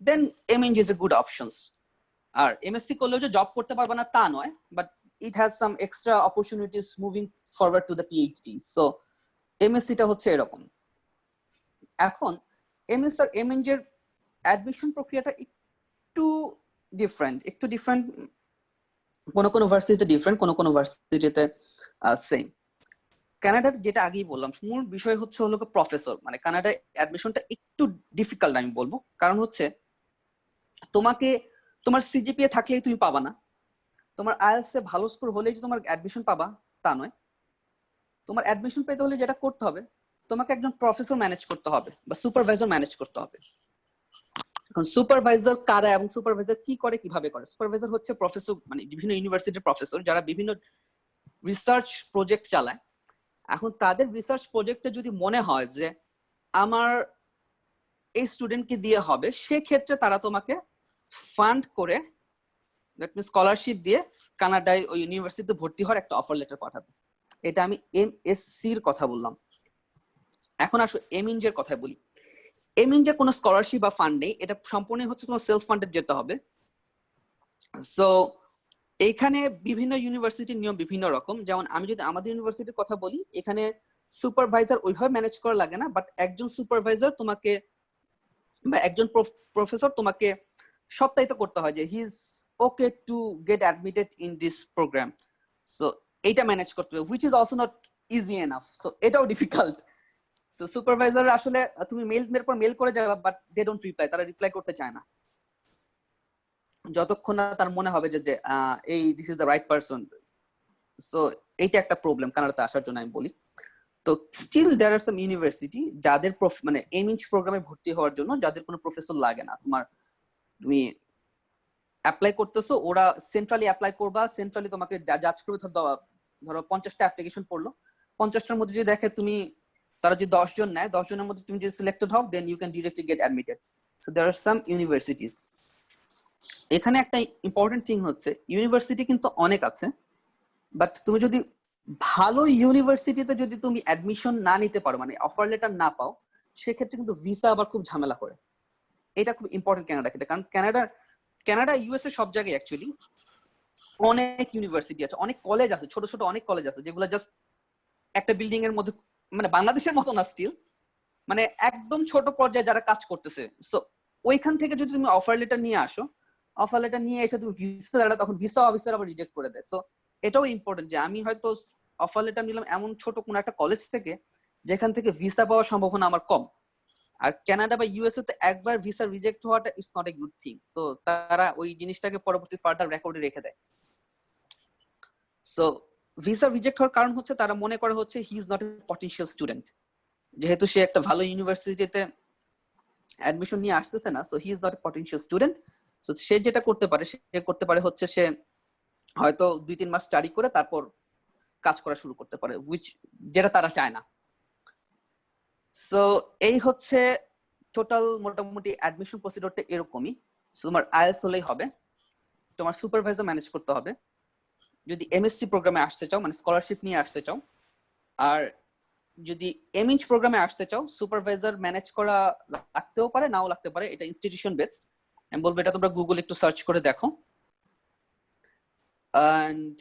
Speaker 1: then MEng is a good options. আর এমএসসি করলেও যে জব করতে পারবে না তা নয়, but it has some extra opportunities moving forward to the PhD. So এমএসসিটা হচ্ছে এরকম। এখন এমএস আর এমইঞ্চ এর অ্যাডমিশন প্রক্রিয়াটা একটু ডিফারেন্ট। কোন কোন ভার্সিটিতে ডিফারেন্ট, কোন কোন ভার্সিটিতে সেম। কানাডার যেটা আগেই বললাম, মূল বিষয় হচ্ছে হলো প্রফেসর, মানে কানাডায় অ্যাডমিশনটা একটু ডিফিকাল্ট আমি বলবো। কারণ হচ্ছে তোমাকে তোমার সিজিপিএ থাকলেই তুমি পাবা না, তোমার আইএলটিএস এ ভালো স্কোর হলেই যে তোমার অ্যাডমিশন পাবা তা নয়। তোমার অ্যাডমিশন পেতে হলে যেটা করতে হবে, তোমাকে একজন প্রফেসর ম্যানেজ করতে হবে বা সুপারভাইজার ম্যানেজ করতে হবে। এখন সুপারভাইজার কারা এবং সুপারভাইজার কি করে, কিভাবে করে? সুপারভাইজার হচ্ছে প্রফেসর, মানে বিভিন্ন ইউনিভার্সিটির প্রফেসর যারা বিভিন্ন রিসার্চ প্রজেক্ট চালায়। এখন তাদের রিসার্চ প্রজেক্টে যদি মনে হয় যে আমার এই স্টুডেন্টকে দিয়ে হবে, সেক্ষেত্রে তারা তোমাকে ফান্ড করে, দ্যাট মিন্স স্কলারশিপ দিয়ে কানাডায় ওই ইউনিভার্সিটিতে ভর্তি হওয়ার একটা অফার লেটার পাঠাবে। এটা আমি এমএসসির কথা বললাম। এখন আসো এমইঞ্চ এর কথা বলি। মিন যে কোনো স্কলারশিপ বা ফান্ড নেই, এটা সম্পূর্ণ হচ্ছে তোমার সেলফ ফান্ডেড যেতে হবে। সো এইখানে বিভিন্ন ইউনিভার্সিটির নিয়ম বিভিন্ন রকম। যেমন আমি যদি আমাদের ইউনিভার্সিটির কথা বলি, এখানে সুপারভাইজার ওইভাবে ম্যানেজ করা লাগে না, বাট একজন সুপারভাইজার তোমাকে বা একজন প্রফেসর তোমাকে সত্যায়িত করতে হয় যে he is okay to get admitted in this program. So এইটা ম্যানেজ করতে হবে, which is also not easy enough. So এটাও ডিফিকাল্ট। সো সুপারভাইজার আসলে তুমি মেলের পর মেল করে যাবে, বাট দে ডোন্ট রিপ্লাই, তারা রিপ্লাই করতে চায় না যতক্ষণ না তার মনে হবে যে এই this is the right person. So এইটা একটা প্রবলেম কানাডাতে আসার জন্য আমি বলি। তো still there are some university যাদের মানে এমইঞ্চ প্রোগ্রামে ভর্তি হওয়ার জন্য যাদের কোনো প্রফেসর লাগে না, তুমি অ্যাপ্লাই করতেছো, ওরা সেন্ট্রালি অ্যাপ্লাই করবা, সেন্ট্রালি তোমাকে জাজ করবে। ধরো 50টা অ্যাপ্লিকেশন পড়লো, 50টার মধ্যে যদি দেখে তুমি, তারা যদি 10 জন নেয়, 10 জনের মধ্যে তুমি যদি সিলেক্টেড হও, then you can directly get admitted. So there are some universities. এখানে একটা ইম্পর্টেন্ট থিং হচ্ছে, ইউনিভার্সিটি কিন্তু অনেক আছে, বাট তুমি যদি ভালো ইউনিভার্সিটিতে যদি তুমি অ্যাডমিশন না নিতে পারো, মানে অফার লেটার না পাও, সেক্ষেত্রে কিন্তু ভিসা আবার খুব ঝামেলা করে। এটা খুব ইম্পর্টেন্ট কানাডা ক্ষেত্রে, কারণ কানাডা ইউএসএ সব জায়গায় অ্যাকচুয়ালি অনেক ইউনিভার্সিটি আছে, অনেক কলেজ আছে, ছোট ছোট অনেক কলেজ আছে, যেগুলো জাস্ট একটা বিল্ডিং এর মধ্যে, মানে বাংলাদেশের মতো না স্টিল, মানে একদম ছোট পর্যায়ে যারা কাজ করতেছে। সো ওইখান থেকে যদি তুমি অফার লেটার নিয়ে আসো, অফার লেটার নিয়ে এসে তুমি ভিসা দাঁড়া, তখন ভিসা অফিসার আবার রিজেক্ট করে দেয়। সো এটাও ইম্পর্টেন্ট যে আমি হয়তো অফার লেটার নিলাম এমন ছোট কোনো একটা কলেজ থেকে যেখান থেকে ভিসা পাওয়ার সম্ভাবনা আমার কম। আর কানাডা বা ইউএসএ তে একবার ভিসা রিজেক্ট হওয়াটা it's not a good thing. So তারা ওই জিনিসটাকে পরবর্তী ফার্দার রেকর্ডে রেখে দেয়। সো ভিসা রিজেক্ট হওয়ার কারণ হচ্ছে তারা মনে করে হচ্ছে he is not a potential student, যেহেতু সে একটা ভালো ইউনিভার্সিটিতে অ্যাডমিশন নিয়ে আসতেছে না, so he is not a potential student. So সে যেটা করতে পারে হচ্ছে সে হয়তো 2-3 মাস স্টাডি করে তারপর কাজ করা শুরু করতে পারে, যেটা তারা চায় না। সো এই হচ্ছে টোটাল মোটামুটি অ্যাডমিশন প্রসিডিউরটা এরকমই। তোমার আইএলটিএস হলেই হবে, তোমার সুপারভাইজার ম্যানেজ করতে হবে যদি এমএসসি প্রোগ্রামে আসতে চাও, মানে স্কলারশিপ নিয়ে আসতে চাও। আর যদি এমইঞ্চ প্রোগ্রামে আসতে চাও, সুপারভাইজার ম্যানেজ করা লাগতেও পারে, নাও লাগতে পারে, এটা ইনস্টিটিউশন বেস। আমি বলবো এটা তোমরা গুগল একটু সার্চ করে দেখো। এন্ড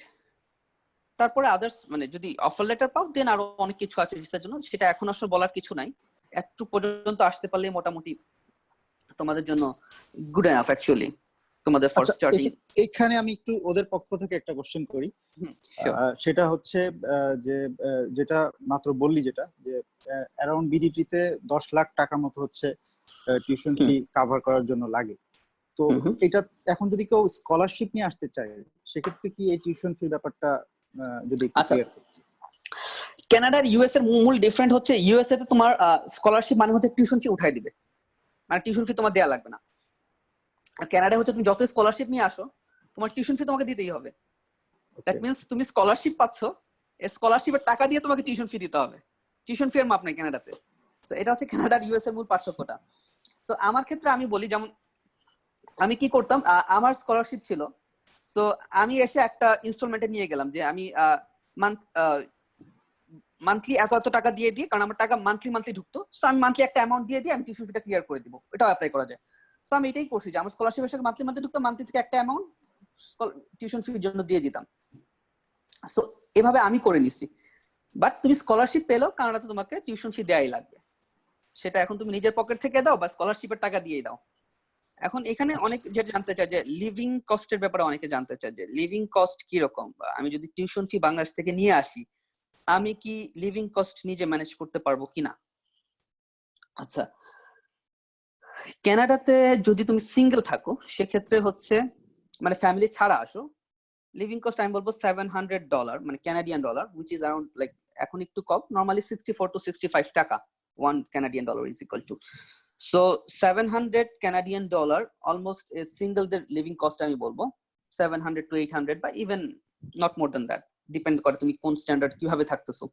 Speaker 1: তারপরে আদার্স, মানে যদি অফার লেটার পাও, দেন আরো অনেক কিছু আছে ভিসার জন্য, সেটা এখন আসলে বলার কিছু নাই। একটু পর্যন্ত আসতে পারলে মোটামুটি তোমাদের জন্য গুড এনাফ অ্যাকচুয়ালি, তোমাদের ফর স্টার্টিং।
Speaker 2: এখানে আমি একটু ওদের পক্ষ থেকে একটা কোশ্চেন করি। সেটা হচ্ছে যে যেটা মাত্র বললি, যেটা যে অ্যারাউন্ড বিডিটি তে 10 লাখ টাকা মতো হচ্ছে টিউশন ফি কভার করার জন্য লাগে। তো এটা এখন যদি কেউ স্কলারশিপ নিয়ে আসতে চায়, সেক্ষেত্রে কি এই টিউশন ফি ব্যাপারটা যদি
Speaker 1: কানাডার ইউএস এর মূল ডিফারেন্ট হচ্ছে, ইউএসএ তে তোমার স্কলারশিপ মানে হচ্ছে টিউশন ফি উঠাই দিবে, মানে টিউশন ফি তোমার দেয়া লাগবে না। আর কানাডা হচ্ছে তুমি যত স্কলারশিপ নিয়ে আসো, তোমার টিউশন ফি তোমাকে দিতেই হবে। দ্যাট মিন্স তুমি স্কলারশিপ পাচ্ছ, এই স্কলারশিপের টাকা দিয়ে তোমাকে টিউশন ফি দিতে হবে। টিউশন ফি এর মাপ নাই কানাডাতে। সো এটা হচ্ছে কানাডার ইউএস এর মূল পার্থক্যটা। সো আমার ক্ষেত্রে আমি বলি, যেমন আমি কি করতাম, আমার স্কলারশিপ ছিল, সো আমি এসে একটা ইনস্টলমেন্টে নিয়ে গেলাম যে আমি মান্থলি এত এত টাকা দিয়ে দিই, কারণ আমার টাকা মান্থলি ঢুকতো। সো আমি মান্থলি একটা অ্যামাউন্ট দিয়ে আমি টিউশন ফিটা ক্লিয়ার করে দিব, এটাও অ্যাপ্লাই করা যায়। সো আমি এটাই করছি যে আমার স্কলারশিপ এসে মান্থলি ঢুকতো, মান্থলি থেকে একটা অ্যামাউন্ট টিউশন ফির জন্য দিয়ে দিতাম। সো এভাবে আমি করে নিছি। বাট তুমি স্কলারশিপ পেলেও কানাডাতে তোমাকে টিউশন ফি দেয়াই লাগবে, সেটা এখন তুমি নিজের পকেট থেকে দাও বা স্কলারশিপের টাকা দিয়ে দাও। এখন এখানে অনেক যেটা জানতে চায় যে লিভিং কস্টের ব্যাপারে অনেকে জানতে চায় যে লিভিং কস্ট কি রকম, আমি যদি টিউশন ফি বাংলাদেশ থেকে নিয়ে আসি, আমি কি লিভিং কস্ট নিজে ম্যানেজ করতে পারবো কিনা। আচ্ছা, কানাডাতে যদি তুমি সিঙ্গেল থাকো, সেক্ষেত্রে হচ্ছে মানে ফ্যামিলি ছাড়া আসো, লিভিং কস্ট আমি বলবো $700, মানে Canadian dollar, which is around like এখন একটু কম, নরমালি 64 to 65 টাকা, $1 Canadian is equal to, so $700 almost a সিঙ্গেলদের লিভিং কস্ট আমি বলবো 700 to 800 বা even not more than that, depend করে তুমি কোন স্ট্যান্ডার্ড কিভাবে থাকতেছো,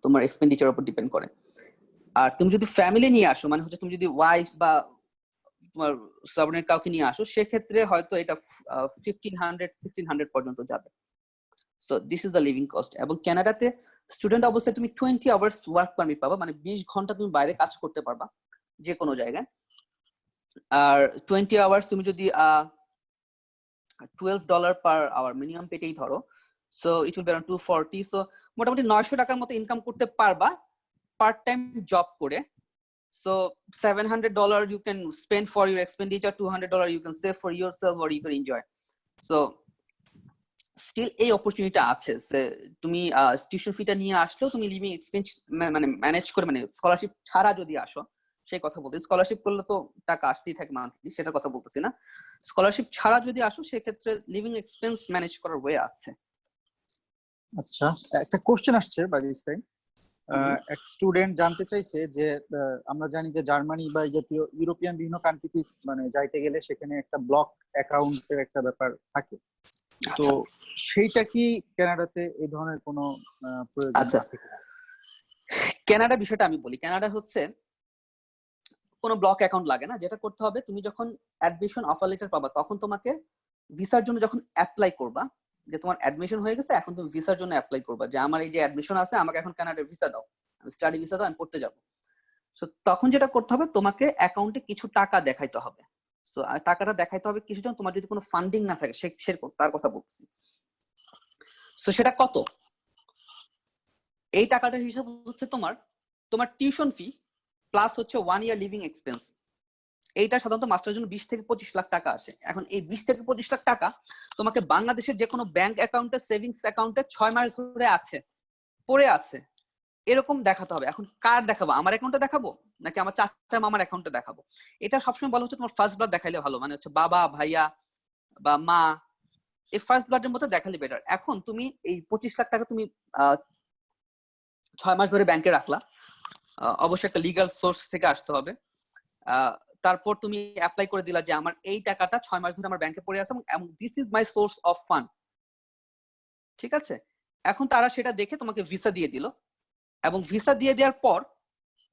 Speaker 1: তোমার এক্সপেন্ডিচার উপর ডিপেন্ড করে। আর তুমি যদি ফ্যামিলি নিয়ে আসো, মানে হচ্ছে তুমি যদি ওয়াইফ বা তোমার সাবঅর্ডিনেট কাউকে নিয়ে আসো, সেক্ষেত্রে হয়তো এটা 1500-1600 পর্যন্ত যাবে। So this is the living cost. এবং কানাডাতে স্টুডেন্ট অবস্থায় তুমি 20 আওয়ার্স ওয়ার্ক পারমিট পাবা, মানে 20 ঘন্টা তুমি বাইরে কাজ করতে পারবা, যে কোনো জায়গায়। আর 20 আওয়ার্স তুমি যদি $12 পার আওয়ার মিনিমাম পেটেই ধরো, so it will be around 240, so মোটামুটি 900 টাকার মতো ইনকাম করতে পারবা পার্ট টাইম জব করে। So $700 you can spend for your expenditure, $200 you can save for yourself or you can enjoy. So still এই opportunity আছে যে তুমি টিউশন ফিটা নিয়ে আসলেও তুমি লিভিং এক্সপেন্স মানে ম্যানেজ করে, মানে স্কলারশিপ ছাড়া যদি আসো সেই কথা বলতে, স্কলারশিপ করলে তো টাকা আসতেই থাকে মান্থলি, সেটা কথা বলতেছি না। স্কলারশিপ ছাড়া যদি আসো সেক্ষেত্রে লিভিং এক্সপেন্স ম্যানেজ করার ওয়ে আছে।
Speaker 2: আচ্ছা, একটা কোশ্চেন আসছে বাই দিস টাইম। এক স্টুডেন্ট জানতে চাইছে যে আমরা জানি যে জার্মানি বা জাতীয় ইউরোপিয়ান বিভিন্ন কান্ট্রিতে মানে যাইতে গেলে সেখানে একটা ব্লক অ্যাকাউন্টের একটা ব্যাপার থাকে, তো সেইটা কি কানাডাতে এই ধরনের কোনো প্রয়োজন আছে কিনা?
Speaker 1: কানাডা বিষয়টা আমি বলি, কানাডা হচ্ছে কোনো ব্লক অ্যাকাউন্ট লাগে না। যেটা করতে হবে, তুমি যখন অ্যাডমিশন অফার লেটার পাবা তখন তোমাকে ভিসার জন্য যখন অ্যাপ্লাই করবা, যে তোমার অ্যাডমিশন হয়ে গেছে এখন তুমি ভিসার জন্য অ্যাপ্লাই করবা, যে আমার এই যে অ্যাডমিশন আছে আমাকে এখন কানাডার ভিসা দাও, আমি স্টাডি ভিসা দাও, আমি পড়তে যাব। সো তখন যেটা করতে হবে, তোমাকে অ্যাকাউন্টে কিছু টাকা দেখাইতে হবে। সো টাকাটা দেখাইতে হবে কিছু জন, তোমার যদি কোনো ফান্ডিং না থাকে সেরকম, তার কথা বলছি। সো সেটা কত? এই টাকাটার হিসাব হচ্ছে তোমার টিউশন ফি প্লাস হচ্ছে 1 ইয়ার লিভিং এক্সপেন্স। এইটা সাধারণত মাস্টারের জন্য 20 থেকে 25 লাখ টাকা আসে। এখন এই 20 থেকে 25 লাখ টাকা তোমাকে বাংলাদেশের যে কোনো ব্যাংক অ্যাকাউন্টে, সেভিংস অ্যাকাউন্টে 6 মাস ধরে আছে, পড়ে আছে, এরকম দেখাতে হবে। এখন কার দেখাবো? আমার অ্যাকাউন্টে দেখাবো নাকি আমার চাচা মামার অ্যাকাউন্টে দেখাবো? এটা সবসময় বলা হচ্ছে তোমার ফার্স্ট ব্লাড দেখাইলে ভালো, মানে হচ্ছে বাবা, ভাইয়া বা মা, এই ফার্স্ট ব্লাডের মধ্যে দেখালে বেটার। এখন তুমি এই 25 লাখ টাকা তুমি 6 মাস ধরে ব্যাংকে রাখলা, অবশ্যই একটা লিগ্যাল সোর্স থেকে আসতে হবে। তারপর তুমি অ্যাপ্লাই করে দিলা যে আমার এই টাকাটা 6 মাস ধরে আমার ব্যাংকে পড়ে আছে এবং this is my source of fund, ঠিক আছে? এখন তারা সেটা দেখে তোমাকে ভিসা দিয়ে দিল, এবং ভিসা দিয়ে দেওয়ার পর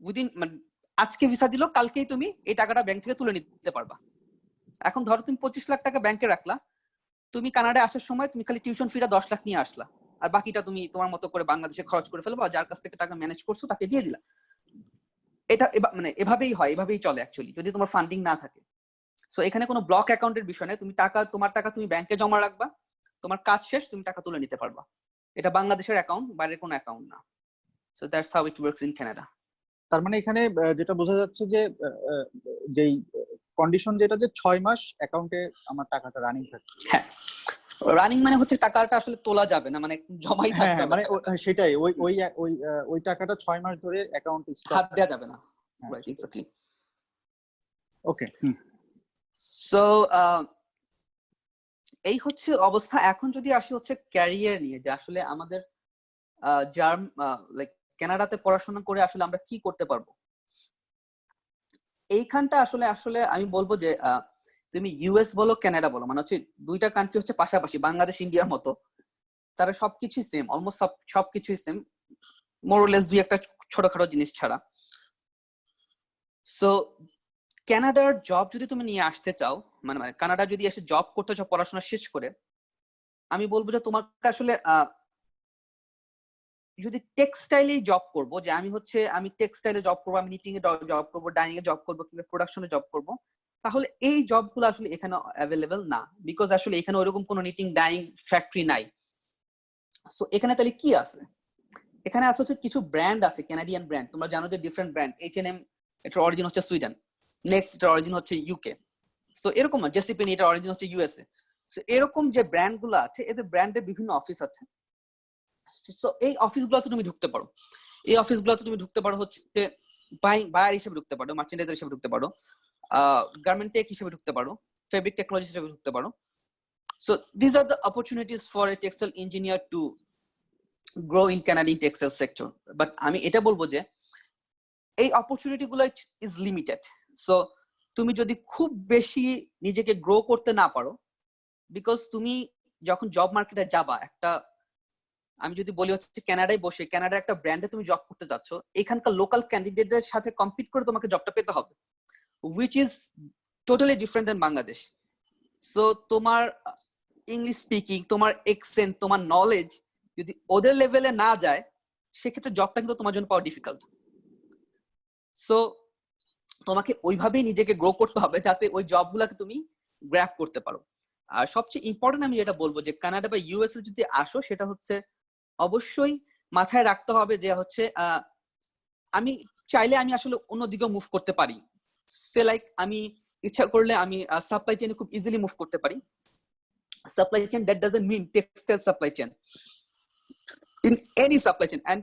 Speaker 1: উইদিন, মানে আজকে ভিসা দিল, কালকেই তুমি এই টাকাটা ব্যাংক থেকে তুলে নিতে পারবা। এখন ধরো তুমি 25 লাখ টাকা ব্যাংকে রাখলা, তুমি কানাডায় আসার সময় তুমি খালি টিউশন ফিটা 10 লাখ নিয়ে আসলা, আর বাকিটা তুমি তোমার মতো করে বাংলাদেশে খরচ করে ফেলবা, যার কাছ থেকে টাকা ম্যানেজ করছো তাকে দিয়ে দিলা। এটা মানে এভাবেই হয়, এভাবেই চলে অ্যাকচুয়ালি, যদি তোমার ফান্ডিং না থাকে। সো এখানে কোনো ব্লক অ্যাকাউন্টের বিষয় নেই, তুমি তোমার টাকা তুমি ব্যাংকে জমা রাখবা, তোমার কাজ শেষ তুমি টাকা তুলে নিতে পারবা। এটা বাংলাদেশের অ্যাকাউন্ট, বাইরের কোনো অ্যাকাউন্ট না। So that's how it works in Canada.
Speaker 2: তার মানে এখানে যেটা বোঝা যাচ্ছে যে যেই কন্ডিশন যেটা, যে 6 মাস অ্যাকাউন্টে আমার টাকাটা রানিং থাকে।
Speaker 1: হ্যাঁ, রানিং মানে হচ্ছে টাকাটা আসলে তোলা যাবে না, মানে জমাই থাকবে,
Speaker 2: মানে সেটাই, ওই ওই ওই ওই টাকাটা 6 মাস ধরে অ্যাকাউন্টে
Speaker 1: হাত দেওয়া যাবে না। Right, exactly.
Speaker 2: ওকে,
Speaker 1: সো এই হচ্ছে অবস্থা। এখন যদি আসি হচ্ছে ক্যারিয়ার নিয়ে, যে আসলে আমাদের লাইক কানাডাতে পড়াশোনা করে আসলে আমরা কি করতে পারবো, এইখানটা আসলে আসলে আমি বলবো যে তুমি ইউএস বলো কানাডা বলো, মানে হচ্ছে দুইটা কান্ট্রি হচ্ছে পাশাপাশি, বাংলাদেশ ইন্ডিয়ার মতো, তারা সবকিছুই সেম, অলমোস্ট সবকিছুই সেম, মোর অর লেস দুই একটা ছোটখাটো জিনিস ছাড়া। সো কানাডার জব যদি তুমি নিয়ে আসতে চাও, মানে কানাডা যদি এসে জব করতে চাও পড়াশোনা শেষ করে, আমি বলবো যে তোমাকে আসলে যদি টেক্সটাইলে জব করব, যে আমি টেক্সটাইলে জব করবো, আমি নিটিং এ জব করবো, ডাইনিং এ জব করবো, কিংবা প্রোডাকশনে জব করবো, তাহলে এই জবগুলো আসলে এখানে অ্যাভেলেবেল না, বিকজ আসলে এখানে ওইরকম কোনো নিটিং ডাইনিং ফ্যাক্টরি নাই। সো এখানে তাহলে কি আছে? এখানে আছে হচ্ছে কিছু ব্র্যান্ড আছে, কানাডিয়ান ব্র্যান্ড, তোমরা জানো যে ডিফারেন্ট ব্র্যান্ড, H&M এটার অরিজিন হচ্ছে সুইডেন, নেক্সট এটার অরিজিন হচ্ছে ইউকে, সো এরকম না, জেসিপেনি এটার অরিজিন হচ্ছে ইউএসএ। সো এরকম যে ব্র্যান্ড গুলো আছে, এদের ব্র্যান্ডের বিভিন্ন অফিস আছে। সো এই অফিসগুলোতে তুমি ঢুকতে পারো, এই অফিসগুলোতে তুমি ঢুকতে পারো হচ্ছে বায়ার হিসেবে ঢুকতে পারো, মার্চেন্ডাইজার হিসেবে ঢুকতে পারো, গার্মেন্ট টেক হিসেবে ঢুকতে পারো, ফেব্রিক টেকনোলজি হিসেবে ঢুকতে পারো। So this are the opportunities for a textile engineer to grow in Canadian textile sector. But আমি এটা বলবো যে এই অপরচুনিটি গুলো ইজ লিমিটেড। সো তুমি যদি খুব বেশি নিজেকে গ্রো করতে না পারো, বিকজ তুমি যখন জব মার্কেটে যাবা, আমি যদি বলি হচ্ছে কানাডায় বসে কানাডার একটা ব্র্যান্ডে তুমি জব করতে যাচ্ছ, এখানকার লোকাল ক্যান্ডিডেটদের সাথে কম্পিট করে তোমাকে জবটা পেতে হবে, which is totally different than Bangladesh. So তোমার ইংলিশ স্পিকিং, তোমার এক্সেন্ট, তোমার নলেজ যদি ওদের লেভেলে না যায়, সেক্ষেত্রে জবটা কিন্তু তোমার জন্য পাওয়া ডিফিকাল্ট। সো তোমাকে ওইভাবেই নিজেকে গ্রো করতে হবে যাতে ওই জবগুলোকে তুমি গ্র্যাব করতে পারো। আর সবচেয়ে ইম্পর্টেন্ট আমি যেটা বলবো যে কানাডা বা ইউএসএ যদি আসো, সেটা হচ্ছে অবশ্যই মাথায় রাখতে হবে যে হচ্ছে আমি চাইলে আমি আসলে অন্যদিকে মুভ করতে পারি। সে লাইক আমি ইচ্ছা করলে আমি সাপ্লাই চেইনে খুব ইজিলি মুভ করতে পারি। Supply chain that doesn't mean textile supply chain, in any supply chain. And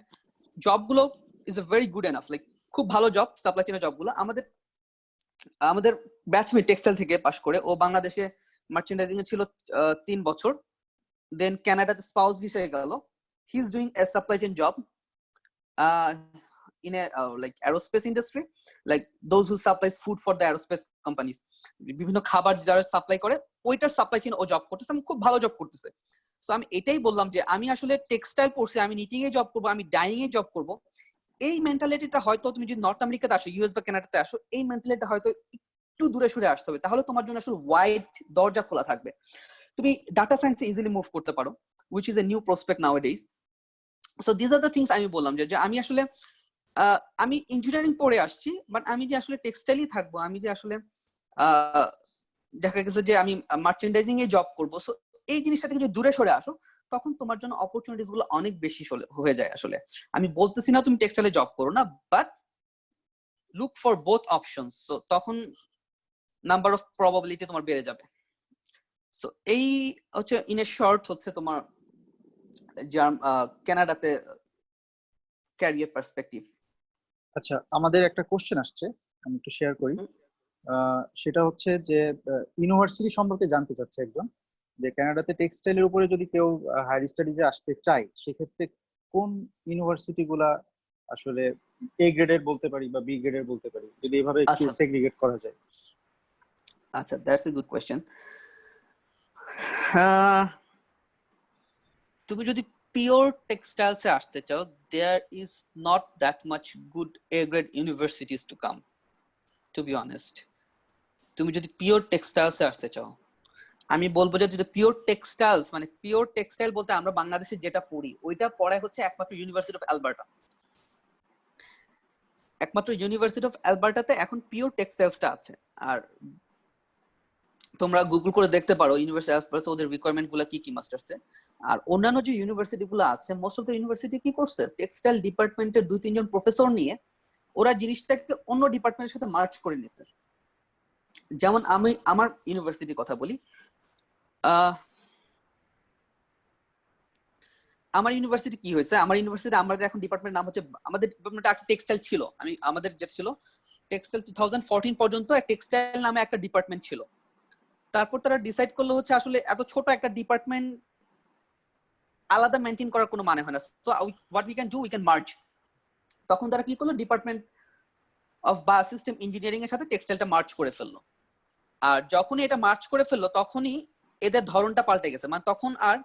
Speaker 1: জবগুলো is a very good enough, like খুব ভালো জব সাপ্লাই চেইনের জবগুলো। আমাদের ব্যাচমেট টেক্সটাইল থেকে পাশ করে ও বাংলাদেশে মার্চেন্ডাইজিং এ ছিল 3 বছর, দেন কানাডাতে স্পাউস ভিসায় গেল। He is doing a supply chain job in a like aerospace industry, like those who supplies food for the aerospace companies, বিভিন্ন খাবার যারা সাপ্লাই করে ওইটার সাপ্লাই চেইন ও জব করতেছে, আমি খুব ভালো জব করতেছে। সো আমি এটাই বললাম যে আমি আসলে টেক্সটাইল পড়ছি, আমি নিটিং এ জব করব, আমি ডাইং এ জব করব, এই মেন্টালিটিটা হয়তো তুমি যদি নর্থ আমেরিকাতে আসো, ইউএস বা কানাডাতে আসো, এই মেন্টালিটিটা হয়তো একটু দূরে সরে আসতে হবে, তাহলে তোমার জন্য আসলে ওয়াইড দরজা খোলা থাকবে। তুমি ডাটা সায়েন্সে ইজিলি মুভ করতে পারো, which is a new prospect nowadays. So these are the things আমি বললাম যে আমি আসলে আমি ইঞ্জিনিয়ারিং পড়ে আসছি, বাট আমি যে আসলে টেক্সটাইলই থাকবো, আমি যে আসলে দেখা গেছে যে আমি মার্চেন্ডাইজিং এ জব করবো, সো এই জিনিসটা থেকে যদি দূরে সরে আসো, তখন তোমার জন্য অপরচুনিটিস গুলো অনেক বেশি হয়ে যায়। আসলে আমি বলতেছি না তুমি টেক্সটাইলে জব করো না, but look for both options, so তখন নাম্বার অফ প্রবাবিলিটি তোমার বেড়ে যাবে। সো এই হচ্ছে ইন এ শর্ট হচ্ছে তোমার কানাডাতে ক্যারিয়ার পার্সপেক্টিভ।
Speaker 2: আচ্ছা, আমাদের একটা কোশ্চেন আসছে, আমি একটু শেয়ার করি। সেটা হচ্ছে যে ইউনিভার্সিটি সম্পর্কে জানতে চাচ্ছে একজন, যে কানাডাতে টেক্সটাইলের উপরে যদি কেউ হায়ার স্টাডিজে আসতে চায়, সেক্ষেত্রে কোন ইউনিভার্সিটি গুলা আসলে এ গ্রেডের বলতে পারি বা বি গ্রেডের বলতে পারি, যদি এভাবে একটু সেগ্রিগেট করা যায়।
Speaker 1: আচ্ছা, দ্যাটস এ গুড কোয়েশ্চেন। তুমি যদি পিওর টেক্সটাইলসে আসতে চাও, there is not that much good A grade universities to come, to be honest. তুমি যদি পিওর টেক্সটাইলসে আসতে চাও, আমি বলবো যে যদি পিওর টেক্সটাইলস, মানে পিওর টেক্সটাইল বলতে আমরা বাংলাদেশে যেটা পড়ি ওইটা পড়ায় হচ্ছে একমাত্র ইউনিভার্সিটি অফ অ্যালবার্টা। একমাত্র ইউনিভার্সিটি অফ অ্যালবার্টাতে এখন পিওর টেক্সটাইলসটা আছে। আর তোমরা গুগল করে দেখতে পারো ইউনিভার্সিটি অফ অ্যালবার্টা ওদের রিকোয়ারমেন্ট গুলো কি কি মাস্টার্সে। আর অন্যান্য যে ইউনিভার্সিটি গুলো আছে, মোস্ট অফ দ্য ইউনিভার্সিটি কি করছে, টেক্সটাইল ডিপার্টমেন্টের 2-3 জন প্রফেসর নিয়ে ওরা জিনিসটাকে অন্য ডিপার্টমেন্টের সাথে মার্চ করে নিছে। যেমন আমি আমার ইউনিভার্সিটির কথা বলি, আমার ইউনিভার্সিটি কি হয়েছে, আমার ইউনিভার্সিটি আমাদের এখন ডিপার্টমেন্ট নাম হচ্ছে, আমাদের ডিপার্টমেন্টে একটা টেক্সটাইল ছিল, আমাদের যেটা ছিল টেক্সটাইল 2014 পর্যন্ত টেক্সটাইল নামে একটা ডিপার্টমেন্ট ছিল। তারপর তারা ডিসাইড করলো হচ্ছে আসলে এত ছোট একটা ডিপার্টমেন্ট আলাদা মেইনটেইন করার কোনো মানে হয় না, so what we can do, we can merge. তখন তারা কি করলো, ডিপার্টমেন্ট অফ বায়োসিস্টেম ইঞ্জিনিয়ারিং এর সাথে টেক্সটাইলটা মার্জ করে ফেললো। আর যখনই এটা মার্জ করে ফেললো, তখনই এদের ধরনটা পাল্টে গেছে। মানে তখন আর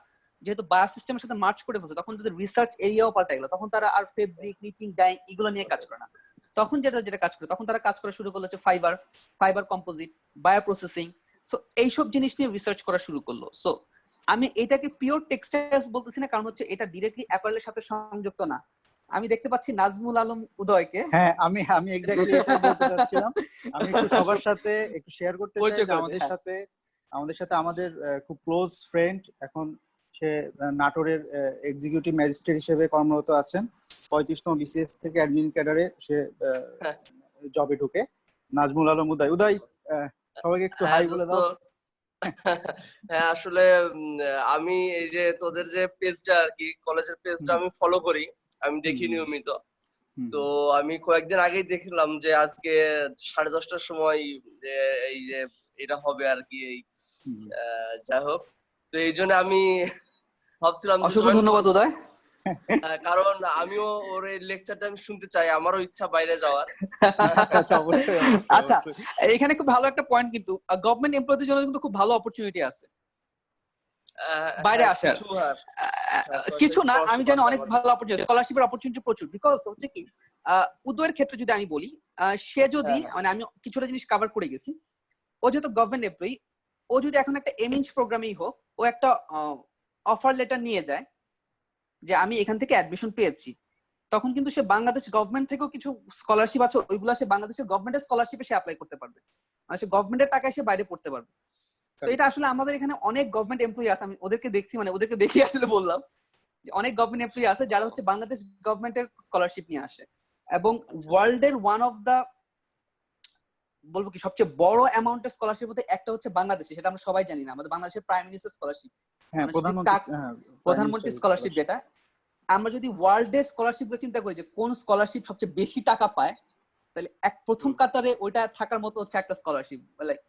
Speaker 1: যেহেতু বায়োসিস্টেমের সাথে মার্জ করে ফেলছে, তখন তাদের রিসার্চ এরিয়াও পাল্টে গেল। তখন তারা আর ফেব্রিক, নিটিং, ডাইং এগুলো নিয়ে কাজ করে না। তখন যেটা কাজ করে, তখন তারা কাজ করা শুরু করলো হচ্ছে fibre composite, bio processing, so এইসব জিনিস নিয়ে রিসার্চ করা শুরু করলো। সো আমি এটাকে পিওর টেক্সটাইলস বলতেছি না, কারণ হচ্ছে এটা ডিরেক্টলি অ্যাপারেলের সাথে সংযুক্ত না। আমি দেখতে পাচ্ছি নাজমুল আলম উদয়কে।
Speaker 2: হ্যাঁ, আমি এক্স্যাক্টলি এটা বলতে চাচ্ছিলাম। আমি একটু সবার সাথে একটু শেয়ার করতে চাই যে আমাদের সাথে আমাদের খুব ক্লোজ ফ্রেন্ড, এখন সে নাটোরের এক্সিকিউটিভ ম্যাজিস্ট্রেট হিসেবে কর্মরত আছেন। 35তম বিসিএস থেকে অ্যাডমিন ক্যাডারে সে জবে ঢুকে। নাজমুল আলম উদয়, সবাইকে একটু হাই বলে দাও।
Speaker 3: হ্যাঁ, আসলে আমি এই যে তোদের যে পেজটা আর কি, কলেজের পেজটা আমি ফলো করি, আমি দেখি নিয়মিত। তো আমি কয়েকদিন আগেই দেখলাম যে আজকে 10:30টার সময় যে এই যে এটা হবে আর কি, এই যাই হোক, তো এই জন্য আমি ভাবছিলাম
Speaker 1: অসংখ্য ধন্যবাদ উদয়,
Speaker 3: কারণ আমিও ওর এই লেকচারটা আমি শুনতে চাই, আমারও ইচ্ছা বাইরে যাওয়ার।
Speaker 2: আচ্ছা, অবশ্যই।
Speaker 1: আচ্ছা, এখানে খুব ভালো একটা পয়েন্ট, কিন্তু গভর্নমেন্ট এমপ্লয়িদের জন্য কিন্তু খুব ভালো অপরচুনিটি আছে বাইরে আসার। কিছু না, আমি জানি অনেক ভালো অপরচুনিটি, স্কলারশিপের অপরচুনিটি প্রচুর। বিকজ হচ্ছে কি, উদয়ের ক্ষেত্রে যদি আমি বলি, সে যদি, মানে আমি কিছুটা জিনিস কভার করে গেছি, ও যেহেতু গভর্নমেন্ট এমপ্লয়ি, ও যদি এখন একটা এমইঞ্চ প্রোগ্রামেই হোক, ও একটা অফার লেটার নিয়ে যায় যে আমি এখান থেকে অ্যাডমিশন পেয়েছি, তখন কিন্তু সে বাংলাদেশ গভর্নমেন্ট থেকেও কিছু স্কলারশিপ আছে, ওইগুলো সে বাংলাদেশের গভর্নমেন্টের স্কলারশিপে সে অ্যাপ্লাই করতে পারবে, মানে সে গভর্নমেন্টের টাকায় সে বাইরে পড়তে পারবে। তো এটা আসলে আমাদের এখানে অনেক গভর্নমেন্ট এমপ্লয়ি আছে, আমি ওদেরকে দেখছি, মানে ওদেরকে দেখি আসলে বললাম যে অনেক গভর্নমেন্ট এমপ্লয়ি আছে যারা হচ্ছে বাংলাদেশ গভর্নমেন্টের স্কলারশিপ নিয়ে আসে, এবং ওয়ার্ল্ডের ওয়ান অফ দা বলবো কি সবচেয়ে বড় অ্যামাউন্টের স্কলারশিপ মধ্যে একটা হচ্ছে বাংলাদেশে, সেটা আমরা সবাই জানি না, আমাদের বাংলাদেশের প্রাইম মিনিস্টার স্কলারশিপ, প্রধানমন্ত্রী স্কলারশিপ, যেটা আমরা যদি ওয়ার্ল্ডের স্কলারশিপ গুলো চিন্তা করি যে কোন স্কলারশিপ সবচেয়ে বেশি টাকা পায়, তাহলে প্রথম কাতারে ওইটা থাকার মতো হচ্ছে একটা scholarship, like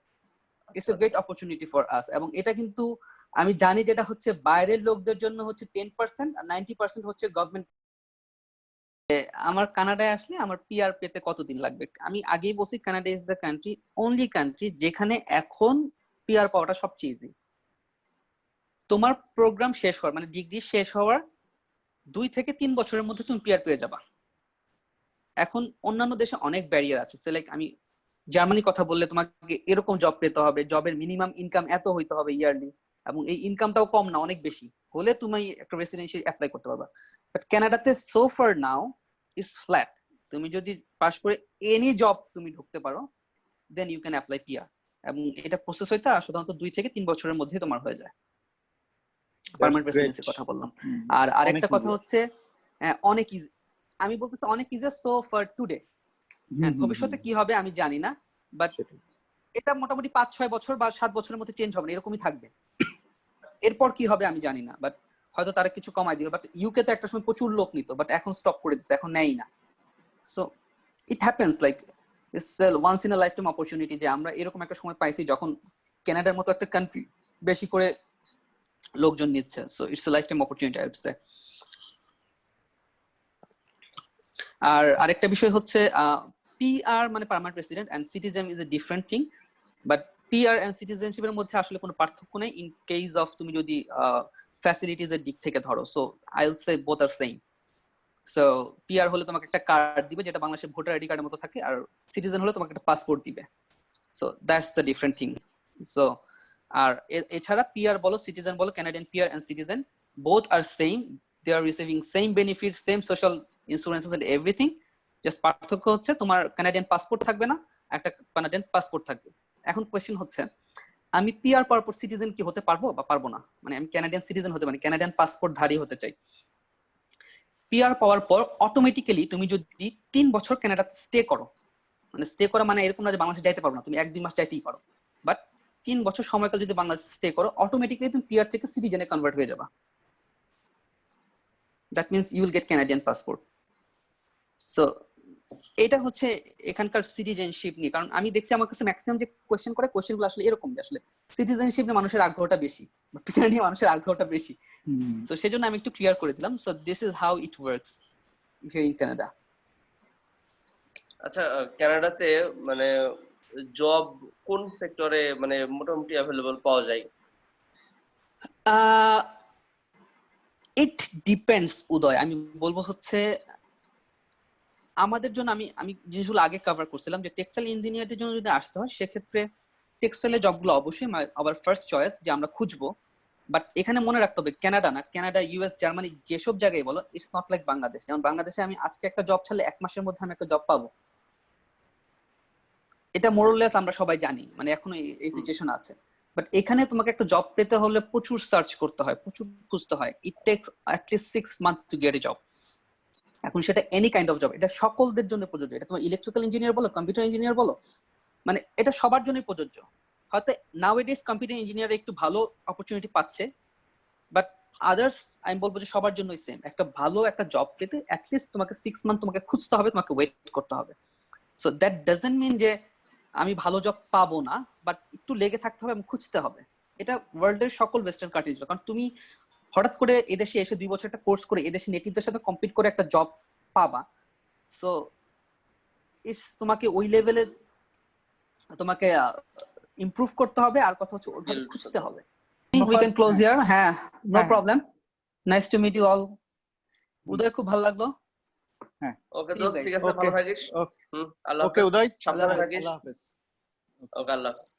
Speaker 1: it's a great opportunity for us. এবং এটা কিন্তু আমি জানি যেটা হচ্ছে বাইরের লোকদের জন্য হচ্ছে 10% আর 90% হচ্ছে গভর্নমেন্ট। আমার কানাডায় আসলে আমার পিআর পেতে কতদিন লাগবে? আমি আগেই বলছি Canada is the country, only country যেখানে এখন পিআর পাওয়াটা সবচেয়ে ইজি। তোমার প্রোগ্রাম শেষ হওয়ার মানে ডিগ্রি শেষ হওয়ার 2 থেকে 3 বছরের মধ্যে তুমি পিআর পেয়ে যাবা। এখন অন্যান্য দেশে অনেক ব্যারিয়ার আছে, লাইক আমি জার্মানি কথা বললে তোমাকে এরকম জব পেতে হবে, জবের মিনিমাম ইনকাম এত হইতে হবে ইয়ারলি, এবং এই ইনকামটাও কম না, অনেক বেশি হলে তুমি একটা রেসিডেন্সিয়াল অ্যাপ্লাই করতে পারবা। বাট কানাডাতে so far now is flat, তুমি যদি পাস করে এনি জব তুমি ঢুকতে পারো, then you can apply PR, এবং এটা প্রসেস হইতে সাধারণত 2 থেকে 3 বছরের মধ্যে তোমার হয়ে যায়। পার্মানেন্ট রেসিডেন্সির কথা বললাম। আর আরেকটা কথা হচ্ছে অনেক ইজি, আমি বলতেছি অনেক ইজি সো ফার টুডে, ভবিষ্যতে কি হবে আমি জানি না, বাট এটা মোটামুটি 5-6 বছর বা 7 বছরের মধ্যে চেঞ্জ হবে না, এরকমই থাকবে। এরপর কি হবে আমি জানি না, বাট হয়তো তারা কিছু কমাই দিবে। বাট ইউকে তো একটা সময় প্রচুর লোক নিত, বাট এখন স্টপ করে দিচ্ছে, এখন নেই না। So it happens, like it's once in a life time opportunity যে আমরা এরকম একটা সময় পাইছি যখন কানাডার মতো একটা কান্ট্রি বেশি করে লোকজন নিচ্ছে। So it's a life time opportunity I would say. আর আরেকটা বিষয় হচ্ছে পিআর মানে permanent resident, and citizen is a different thing. But PR and সিটিজেনশিপের মধ্যে আসলে কোনো পার্থক্য নেই ইন কেস অফ তুমি যদি ফ্যাসিলিটিজ এর দিক থেকে ধরো। So I will say both are same. So PR হলে তোমাকে একটা কার্ড দিবে যেটা বাংলাদেশের ভোটার আইডি কার্ডের মতো থাকে, আর সিটিজেন হলে তোমাকে একটা পাসপোর্ট দিবে। So that's the different thing. So আর এছাড়া পিআর বলো সিটিজেন বলো, Canadian PR and citizen both are same, they are receiving same benefit, same social insurances and everything. Just পার্থক্য হচ্ছে তোমার কানাডিয়ান পাসপোর্ট থাকবে না, একটা কানাডিয়ান পাসপোর্ট থাকবে। এখন কোয়েশ্চেন হচ্ছে আমি পিআর পাওয়ার পর সিটিজেন কি হতে পারবো বা পারবো না? মানে আমি কানাডিয়ান সিটিজেন হতে, মানে কানাডিয়ান পাসপোর্ট ধারী হতে চাই। পিআর পাওয়ার পর অটোমেটিক্যালি তুমি যদি 3 বছর কানাডাতে স্টে করো, মানে স্টে করা মানে এরকম না যে বাংলাদেশে যাইতে পারবো না, তুমি 1-2 মাস যাইতেই পারো, বাট 3 বছর সময়কাল যদি বাংলাদেশে স্টে করো, অটোমেটিক্যালি তুমি পিআর থেকে সিটিজেনে কনভার্ট হয়ে যাবা। That means you will get Canadian passport. So এটা হচ্ছে এখানকার সিটিজেনশিপ নিয়ে। কারণ আমি দেখছি আমার কাছে ম্যাক্সিমাম যে কোয়েশ্চেন করে, কোয়েশ্চেনগুলো আসলে এরকম যে আসলে সিটিজেনশিপ নিয়ে মানুষের আগ্রহটা বেশি, বা পিআর নিয়ে মানুষের আগ্রহটা বেশি। সো সেজন্য আমি একটু ক্লিয়ার করে দিলাম। So this is how it works here in Canada.
Speaker 3: আচ্ছা, কানাডাতে মানে জব কোন সেক্টরে মানে মোটামুটি অ্যাভেলেবল পাওয়া যায়?
Speaker 1: ইট ডিপেন্ডস উদয়। আমি বলবো হচ্ছে আমাদের জন্য আমি জিনিসগুলো আগে কভার করছিলাম যে টেক্সটাইল ইঞ্জিনিয়ারদের জন্য যদি আসতে হয় সেক্ষেত্রে টেক্সটাইলের জবগুলো অবশ্যই আবার ফার্স্ট চয়েস যে আমরা খুঁজবো। বাট এখানে মনে রাখতে হবে কানাডা না, কানাডা, ইউএস, জার্মানি যেসব জায়গায় বলো, ইটস নট লাইক বাংলাদেশ। যেমন বাংলাদেশে আমি আজকে একটা জব ছাড়লে 1 মাসের মধ্যে আমি একটা জব পাবো, এটা মোরলেস আমরা সবাই জানি, মানে এখনো এই সিচুয়েশন আছে। বাট এখানে তোমাকে একটা জব পেতে হলে প্রচুর সার্চ করতে হয়, প্রচুর খুঁজতে হয়। ইট tax at least 6 month to get A job. এখন সেটা এনি কাইন্ড অফ জব, এটা সকলদের জন্য প্রযোজ্য। এটা তোমার ইলেকট্রিক্যাল ইঞ্জিনিয়ার বলো, কম্পিউটার ইঞ্জিনিয়ার বলো, মানে এটা সবার জন্যই প্রযোজ্য। হয়তো নাওএডেজ কম্পিউটার ইঞ্জিনিয়ার একটু ভালো অপরচুনিটি পাচ্ছে, বাট আদার্স আমি বলবো যে সবার জন্যই সেম। একটা ভালো একটা জব পেতে অ্যাট লিস্ট তোমাকে 6 মান্থ তোমাকে খুঁজতে হবে, তোমাকে ওয়েট করতে হবে। সো দ্যাট ডাজন্ট মিন যে আমি ভালো জব পাবো না, বাট একটু লেগে থাকতে হবে এবং খুঁজতে হবে। এটা ওয়ার্ল্ডের সকল ওয়েস্টার্ন কান্ট্রিজ, কারণ তুমি হঠাৎ করে এদেশে এসে 2 বছর একটা কোর্স করে এদেশে নেটিভদের সাথে কম্পিট করে একটা জব পাবা। সো ইটস তোমাকে ওই লেভেলে তোমাকে ইমপ্রুভ করতে হবে, আর কথা হচ্ছে ওইভাবে খুঁজতে হবে। We can close here. হ্যাঁ, no problem. Nice to meet you all. Uday, খুব ভালো লাগলো।
Speaker 2: হ্যাঁ,
Speaker 3: ওকে দোস্ত, ঠিক আছে, ভালো থাকিস। আল্লাহ
Speaker 2: ওকে উদয়,
Speaker 3: সাবধানে থাকিস।
Speaker 2: আল্লাহ হাফেজ।
Speaker 3: ওকে, আল্লাহ হাফেজ।